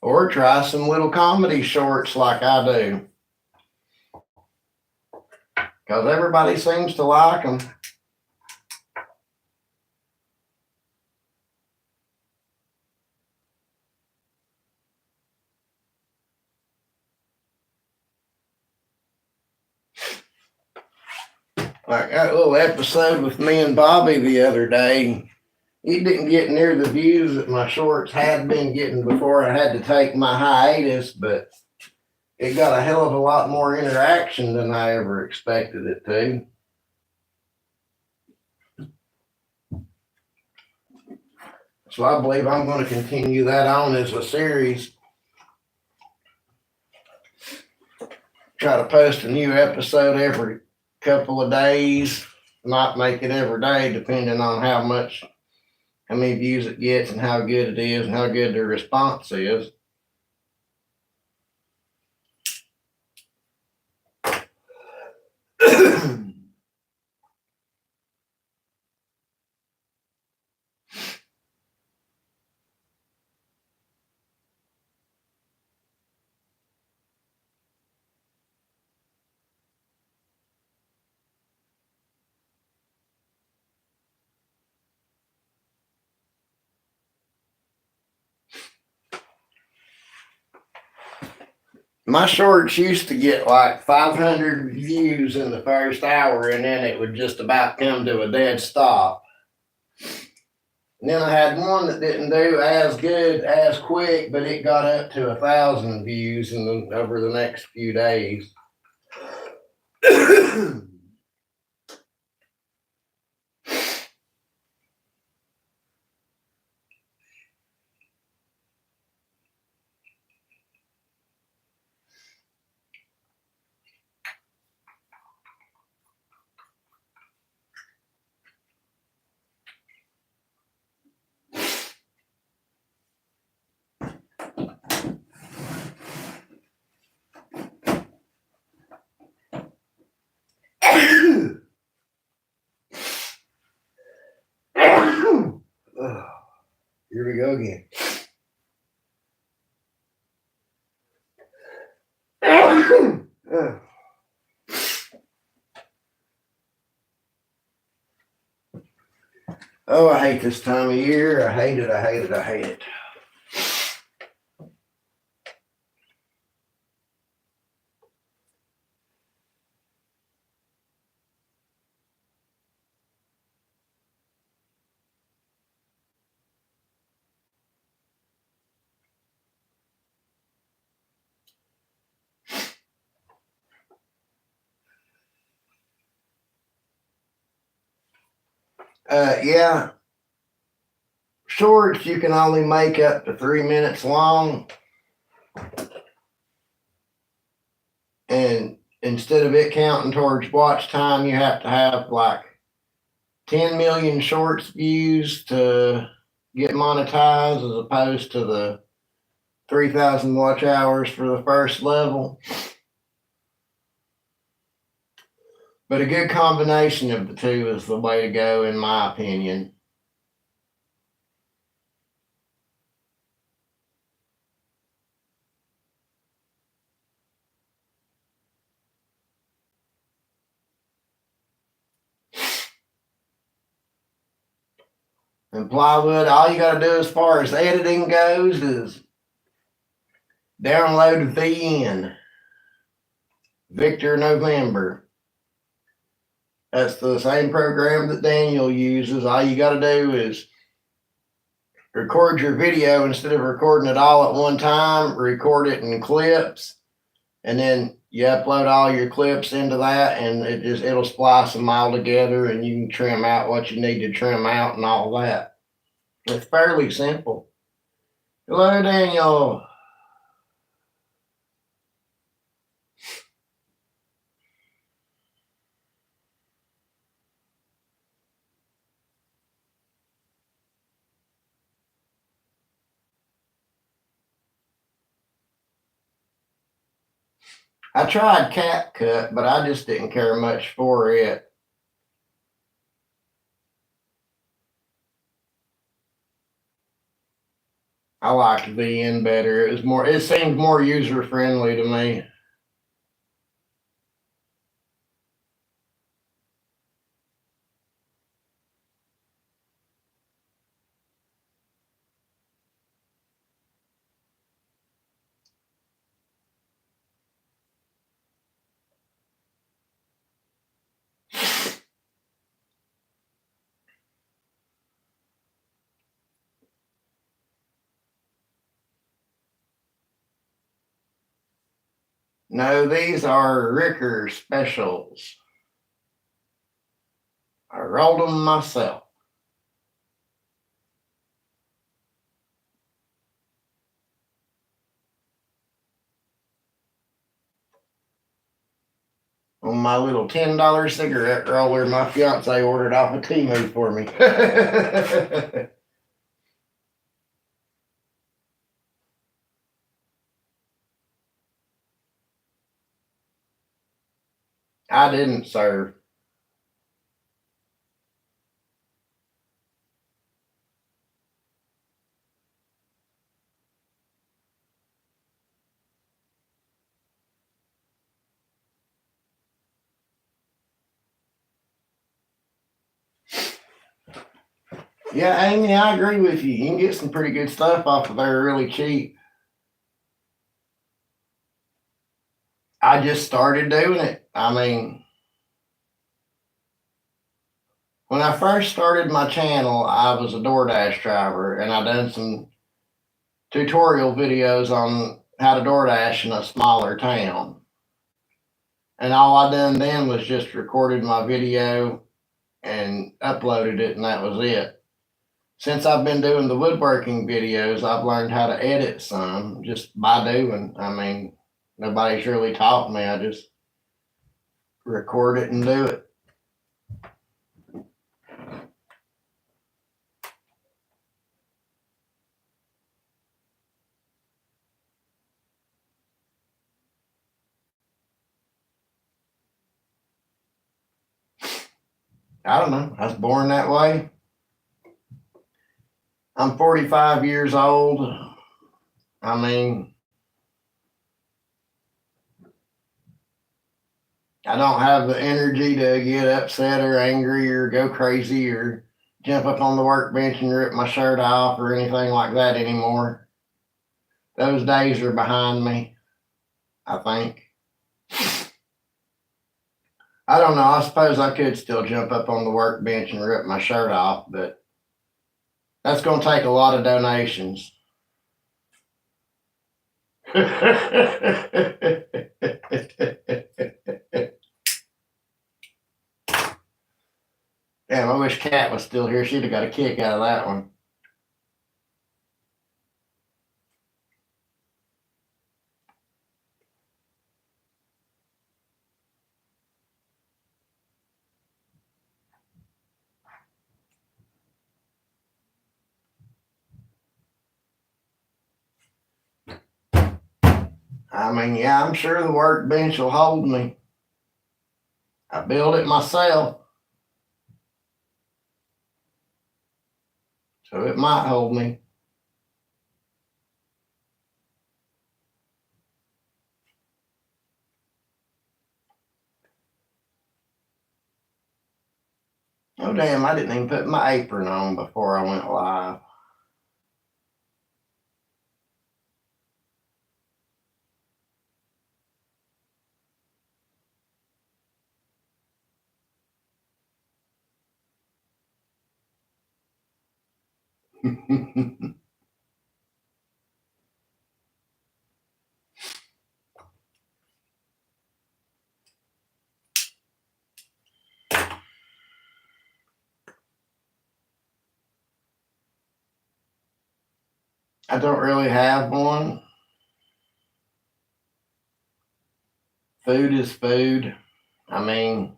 Or try some little comedy shorts like I do. Because everybody seems to like them. Like that little episode with me and Bobby the other day, it didn't get near the views that my shorts had been getting before I had to take my hiatus, but it got a hell of a lot more interaction than I ever expected it to. So I believe I'm going to continue that on as a series. Try to post a new episode every couple of days. Not make it every day, depending on how many views it gets and how good it is and how good the response is. My shorts used to get like 500 views in the first hour, and then it would just about come to a dead stop. And then I had one that didn't do as good as quick, but it got up to 1,000 views over the next few days. Here we go again. Oh, I hate this time of year. I hate it. I hate it. I hate it. Yeah, shorts you can only make up to 3 minutes long, and instead of it counting towards watch time, you have to have like 10 million shorts views to get monetized, as opposed to the 3,000 watch hours for the first level. But a good combination of the two is the way to go, in my opinion. And Plywood, all you got to do as far as editing goes is download VN, Victor November. That's the same program that Daniel uses. All you got to do is record your video. Instead of recording it all at one time, record it in clips, and then you upload all your clips into that, and it'll splice them all together, and you can trim out what you need to trim out and all that. It's fairly simple. Hello, Daniel. I tried CapCut, but I just didn't care much for it. I liked VN better. It seemed more user friendly to me. No, these are Ricker specials. I rolled them myself. On my little $10 cigarette roller my fiance ordered off of Temu for me. I didn't, sir. Yeah, Amy, I agree with you. You can get some pretty good stuff off of there really cheap. I just started doing it. I mean, when I first started my channel, I was a DoorDash driver and I done some tutorial videos on how to DoorDash in a smaller town. And all I done then was just recorded my video and uploaded it, and that was it. Since I've been doing the woodworking videos, I've learned how to edit some just by doing. I mean, nobody's really taught me. I just record it and do it. I don't know. I was born that way. I'm 45 years old. I mean, I don't have the energy to get upset or angry or go crazy or jump up on the workbench and rip my shirt off or anything like that anymore. Those days are behind me, I think. I don't know. I suppose I could still jump up on the workbench and rip my shirt off, but that's going to take a lot of donations. Damn, I wish Kat was still here. She'd have got a kick out of that one. I mean, yeah, I'm sure the workbench will hold me. I built it myself, so it might hold me. Oh, damn, I didn't even put my apron on before I went live. I don't really have one. Food is food. I mean,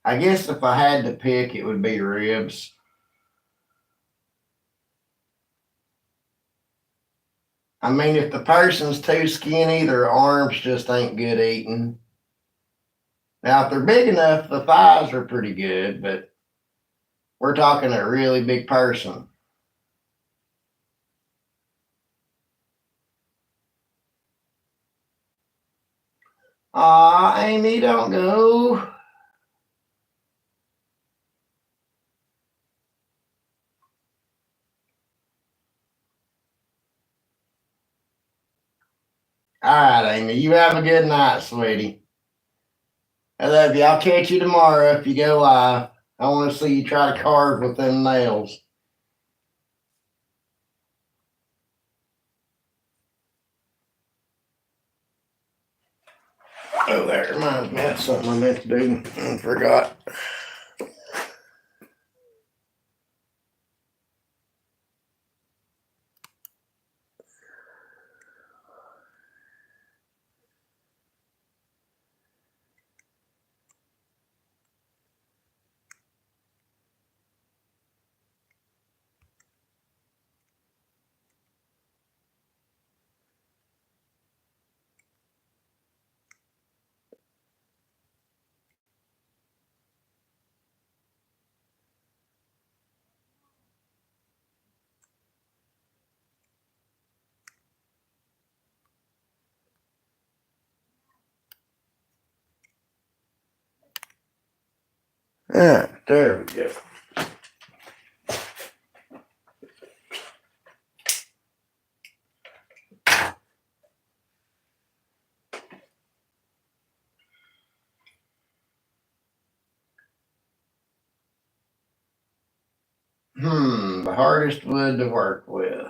I guess if I had to pick, it would be ribs. I mean, if the person's too skinny, their arms just ain't good eating. Now, if they're big enough, the thighs are pretty good, but we're talking a really big person. Aw, Amy, don't go. All right, Amy, you have a good night, sweetie. I love you. I'll catch you tomorrow if you go live. I want to see you try to carve with them nails. Oh, that reminds me of something I meant to do and forgot. Yeah, there we go. The hardest wood to work with.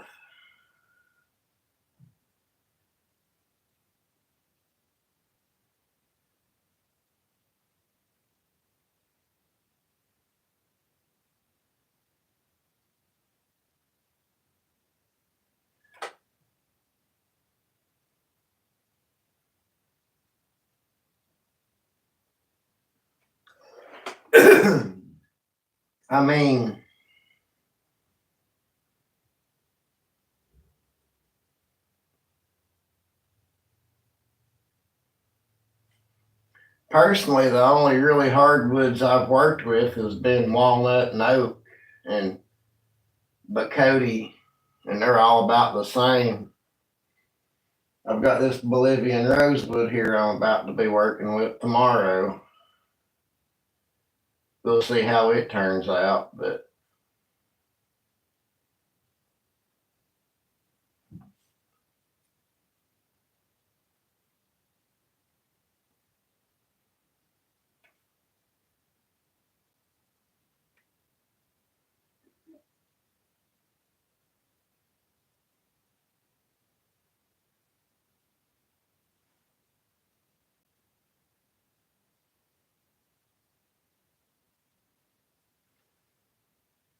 I mean, personally, the only really hardwoods I've worked with has been walnut and oak and Bacote, and they're all about the same. I've got this Bolivian rosewood here I'm about to be working with tomorrow. We'll see how it turns out, but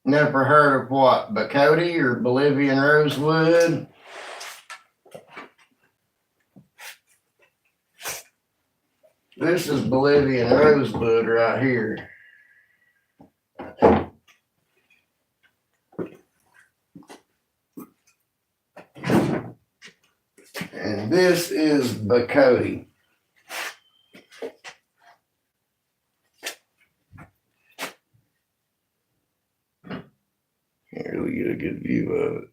never heard of what, Bacote or Bolivian rosewood? This is Bolivian rosewood right here. And this is Bacote. Here we get a good view of it.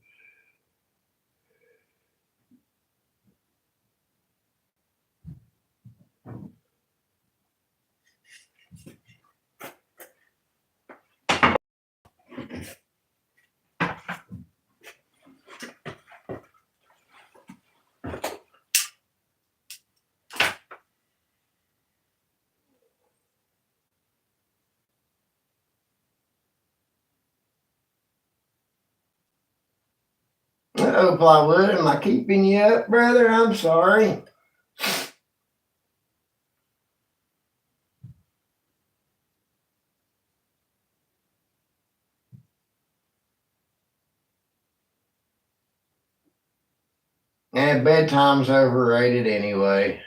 Oh, Plywood, am I keeping you up, brother? I'm sorry. And bedtime's overrated anyway.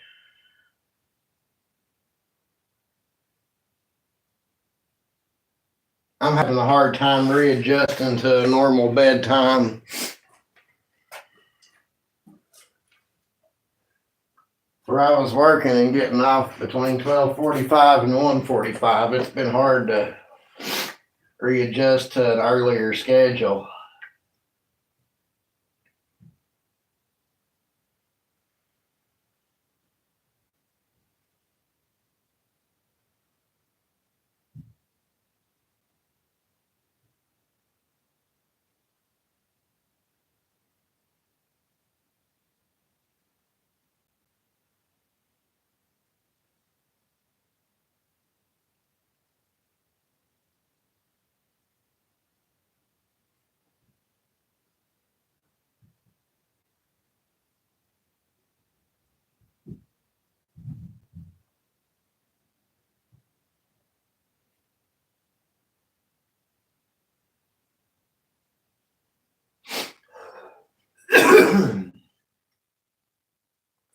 I'm having a hard time readjusting to a normal bedtime. Where I was working and getting off between 12:45 and 1:45, it's been hard to readjust to an earlier schedule.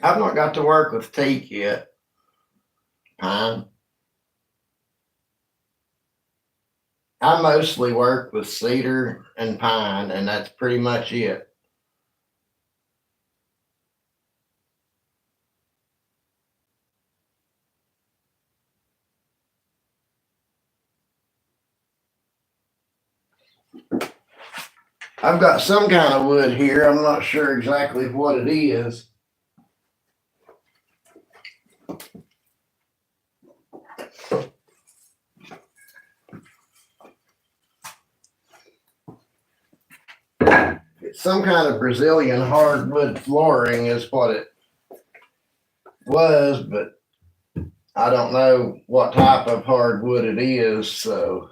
I've not got to work with teak yet. Pine. I mostly work with cedar and pine, and that's pretty much it. I've got some kind of wood here. I'm not sure exactly what it is. It's some kind of Brazilian hardwood flooring is what it was, but I don't know what type of hardwood it is, so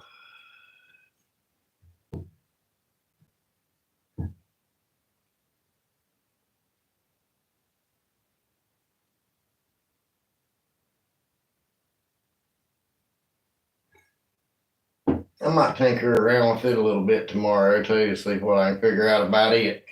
I might tinker around with it a little bit tomorrow too to see what I can figure out about it.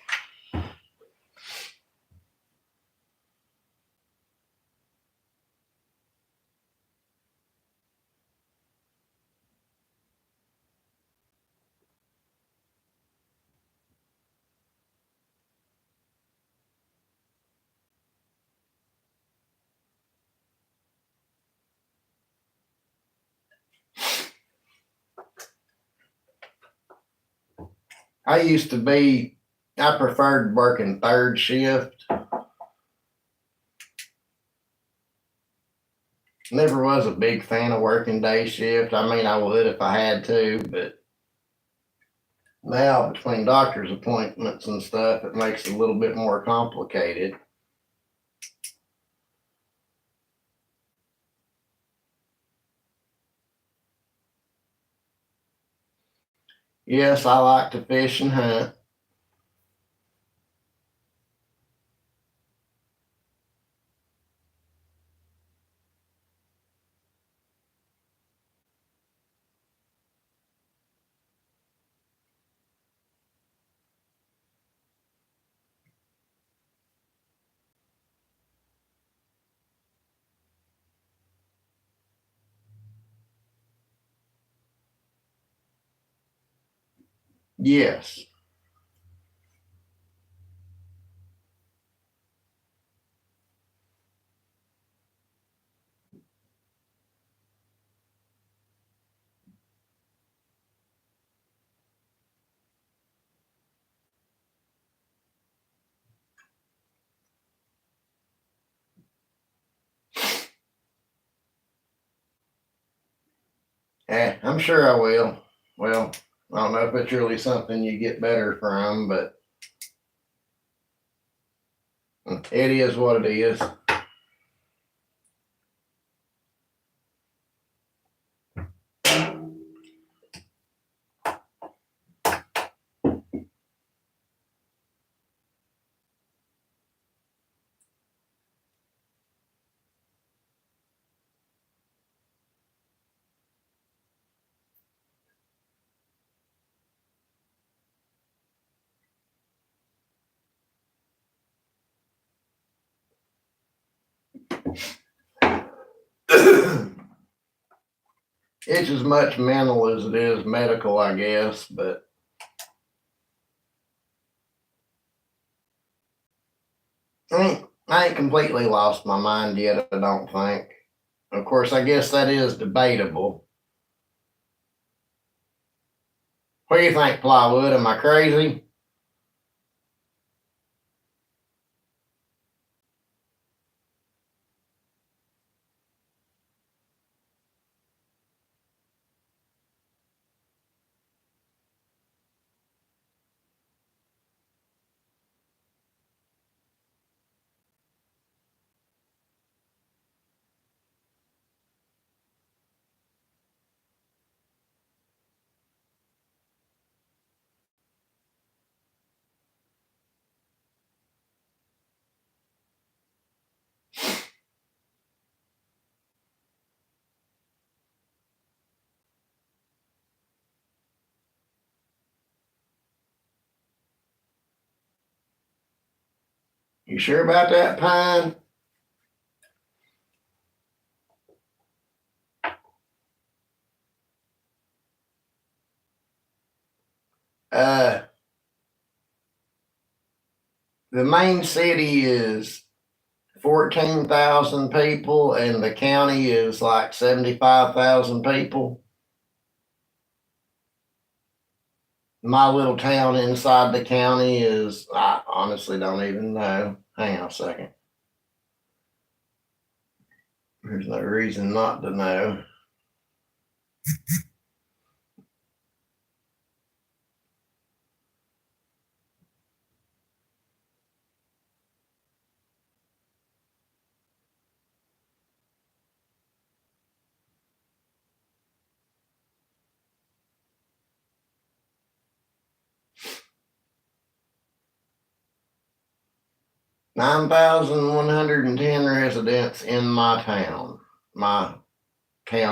I preferred working third shift. Never was a big fan of working day shift. I mean, I would if I had to, but now between doctor's appointments and stuff, it makes it a little bit more complicated. Yes, I like to fish and hunt. Yes. I'm sure I will. Well, I don't know if it's really something you get better from, but it is what it is. It's as much mental as it is medical, I guess, but I ain't completely lost my mind yet, I don't think. Of course, I guess that is debatable. What do you think, Plywood? Am I crazy? You sure about that, Pine? Uh, the main city is 14,000 people, and the county is like 75,000 people. My little town inside the county is, I honestly don't even know. Hang on a second. There's no reason not to know. 9,110 residents in my town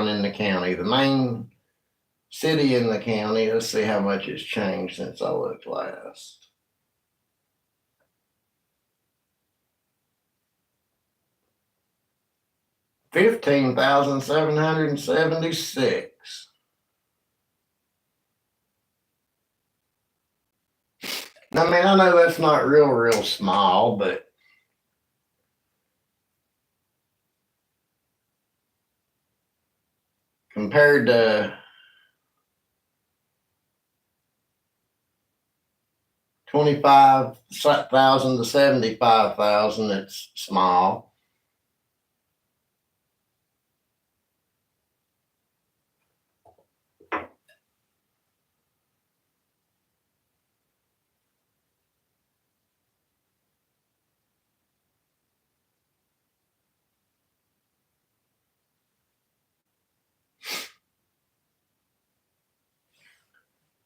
in the county. The main city in the county. Let's see how much it's changed since I looked last. $15,776. I mean, I know that's not real small, but compared to 25,000 to 75,000, it's small.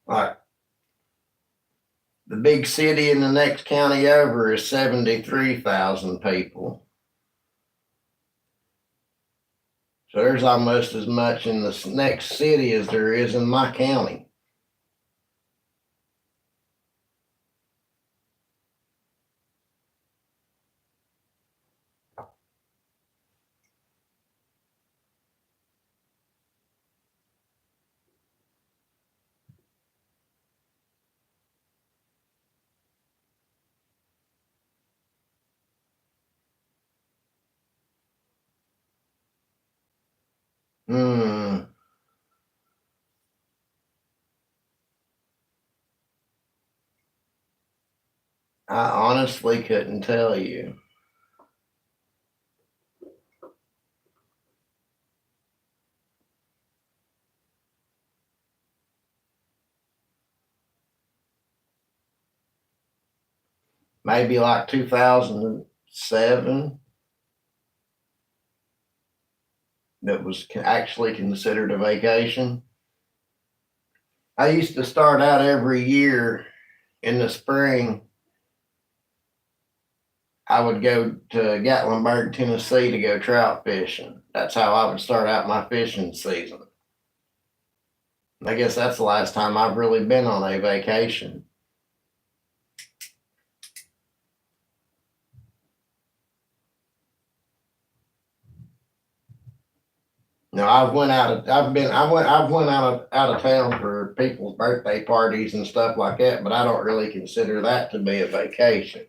Like the big city in the next county over is 73,000 people. So there's almost as much in the next city as there is in my county. Hmm. I honestly couldn't tell you. Maybe like 2007 that was actually considered a vacation. I used to start out every year in the spring. I would go to Gatlinburg, Tennessee to go trout fishing. That's how I would start out my fishing season. I guess that's the last time I've really been on a vacation. No, I've went out of I've been I've went out of town for people's birthday parties and stuff like that, but I don't really consider that to be a vacation.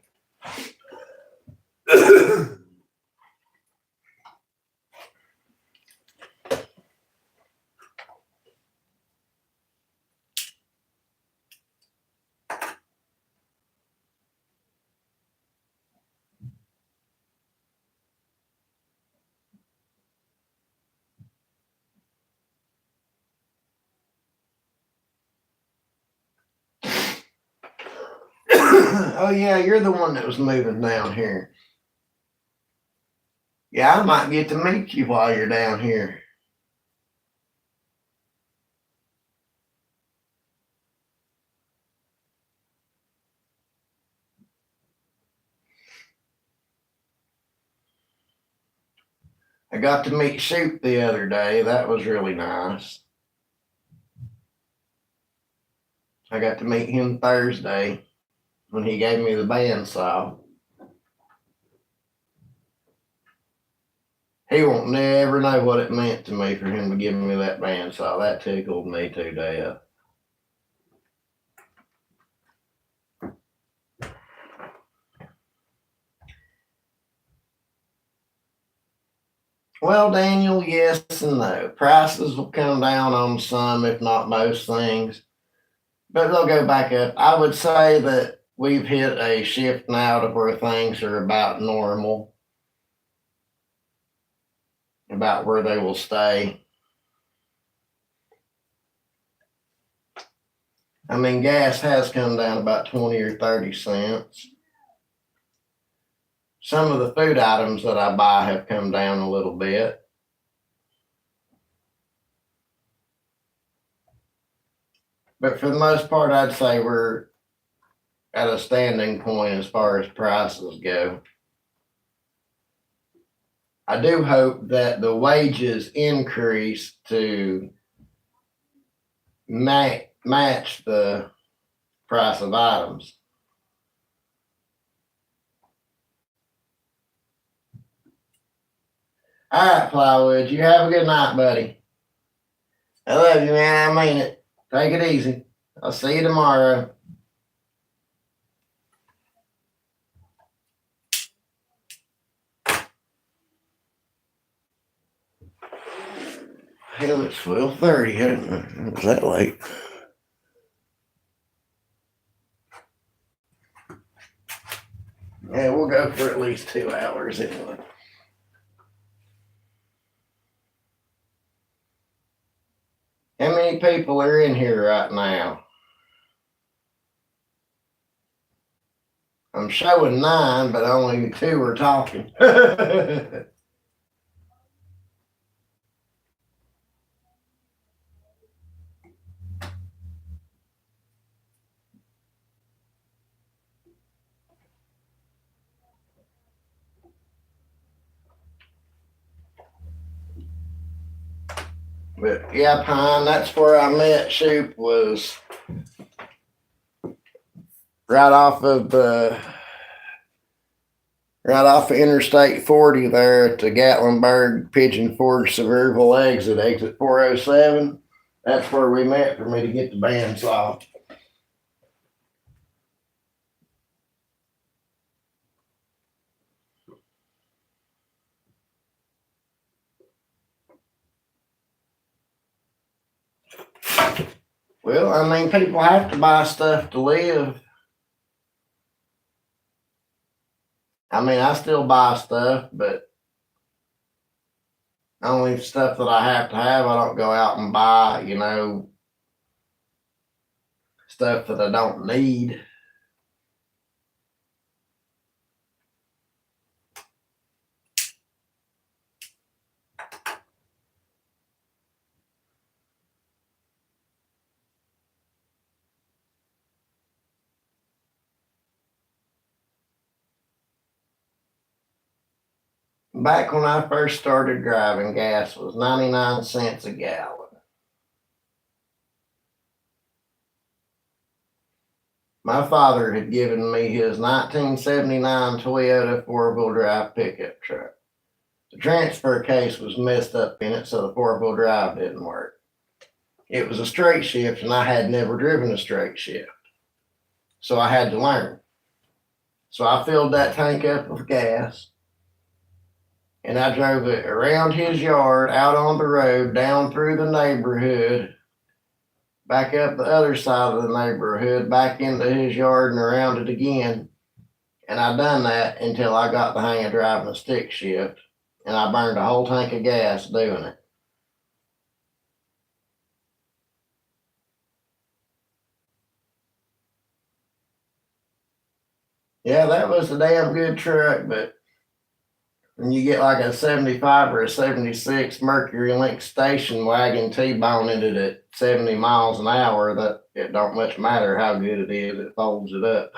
Oh yeah, you're the one that was moving down here. Yeah, I might get to meet you while you're down here. I got to meet Shoot the other day. That was really nice. I got to meet him Thursday when he gave me the bandsaw. He won't never know what it meant to me for him to give me that bandsaw. That tickled me to death. Well, Daniel, yes and no. Prices will come down on some, if not most things, but they'll go back up. I would say that we've hit a shift now to where things are about normal, about where they will stay. I mean, gas has come down about 20 or 30 cents. Some of the food items that I buy have come down a little bit. But for the most part, I'd say we're at a standing point as far as prices go. I do hope that the wages increase to match the price of items. All right, Plywood, you have a good night, buddy. I love you, man. I mean it. Take it easy. I'll see you tomorrow. Hell, it's 12:30. It was that late. Yeah, we'll go for at least 2 hours anyway. How many people are in here right now? I'm showing 9, but only 2 are talking. But yeah, Pine, that's where I met Shoop, was right off of Interstate 40 there at the Gatlinburg Pigeon Forge Sevierville exit 407. That's where we met for me to get the bandsaw. Well, I mean, people have to buy stuff to live. I mean, I still buy stuff, but only stuff that I have to have. I don't go out and buy, stuff that I don't need. Back when I first started driving, gas was 99 cents a gallon. My father had given me his 1979 Toyota four-wheel drive pickup truck. The transfer case was messed up in it, so the four-wheel drive didn't work. It was a straight shift, and I had never driven a straight shift, so I had to learn. So I filled that tank up with gas, and I drove it around his yard, out on the road, down through the neighborhood, back up the other side of the neighborhood, back into his yard and around it again. And I done that until I got the hang of driving a stick shift, and I burned a whole tank of gas doing it. Yeah, that was a damn good truck, but when you get like a 75 or a 76 Mercury Link station wagon T-boning it at 70 miles an hour, that it don't much matter how good it is, it folds it up.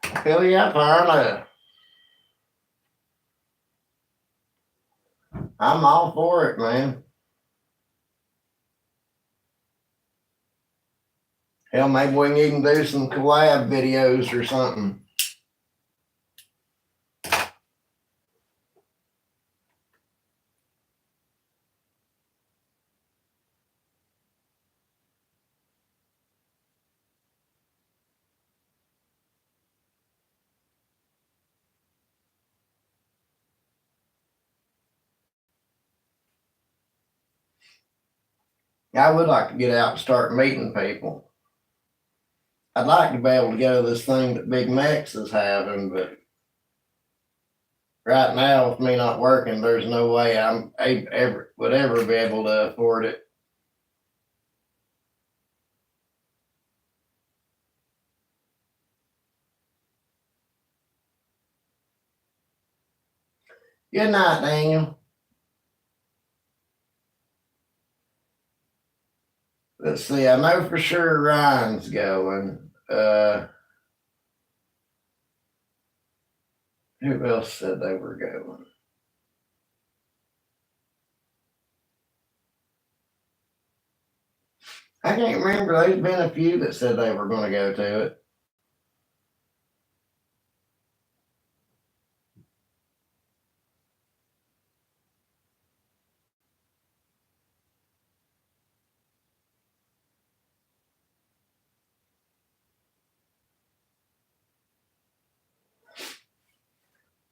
Hell yeah, fire. I'm all for it, man. Hell, maybe we can even do some collab videos or something. I would like to get out and start meeting people. I'd like to be able to go to this thing that Big Mex is having, but right now, with me not working, there's no way would ever be able to afford it. Good night, Daniel. Let's see. I know for sure Ryan's going. Who else said they were going? I can't remember. There's been a few that said they were going to go to it.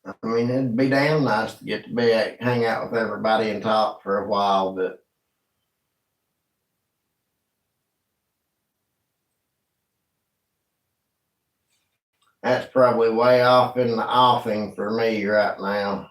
I mean, it'd be damn nice to get to be hang out with everybody and talk for a while, but that's probably way off in the offing for me right now.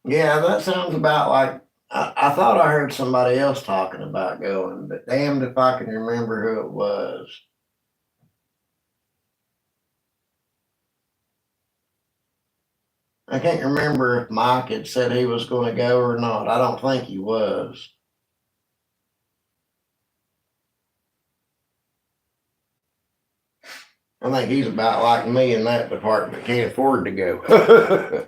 Yeah, that sounds about like I thought I heard somebody else talking about going, but damned if I can remember who it was. I can't remember if Mike had said he was going to go or not. I don't think he was. I think he's about like me in that department, can't afford to go.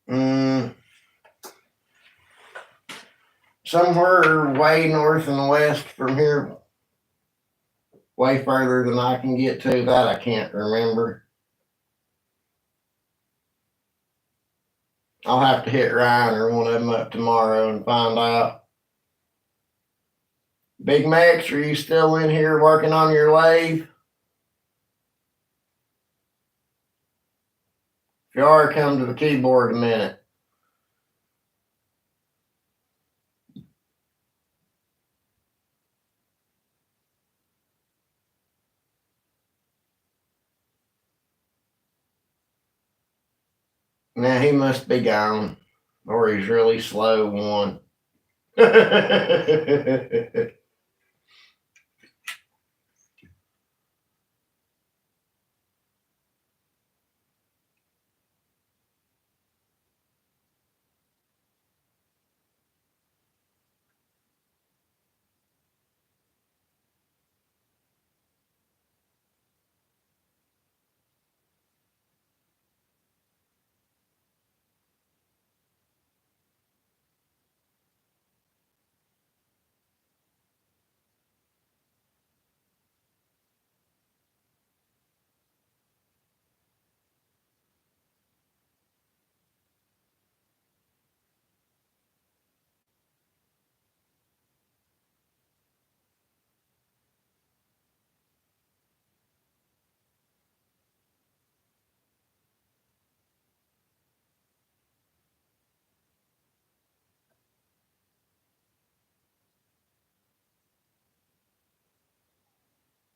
mm, Somewhere way north and west from here, way further than I can get to. That I can't remember. I'll have to hit Ryan or one of them up tomorrow and find out. Big Max, are you still in here working on your lathe? If you are, come to the keyboard a minute. Now he must be gone, or he's really slow one.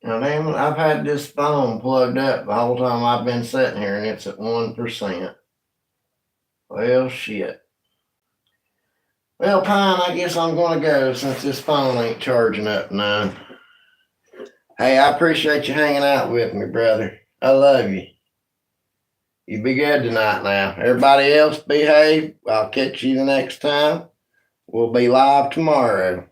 Now, damn it, I've had this phone plugged up the whole time I've been sitting here, and it's at 1%. Well, shit. Well, Pine, I guess I'm gonna go since this phone ain't charging up none. Hey, I appreciate you hanging out with me, brother. I love you. You be good tonight now. Everybody else behave. I'll catch you the next time. We'll be live tomorrow.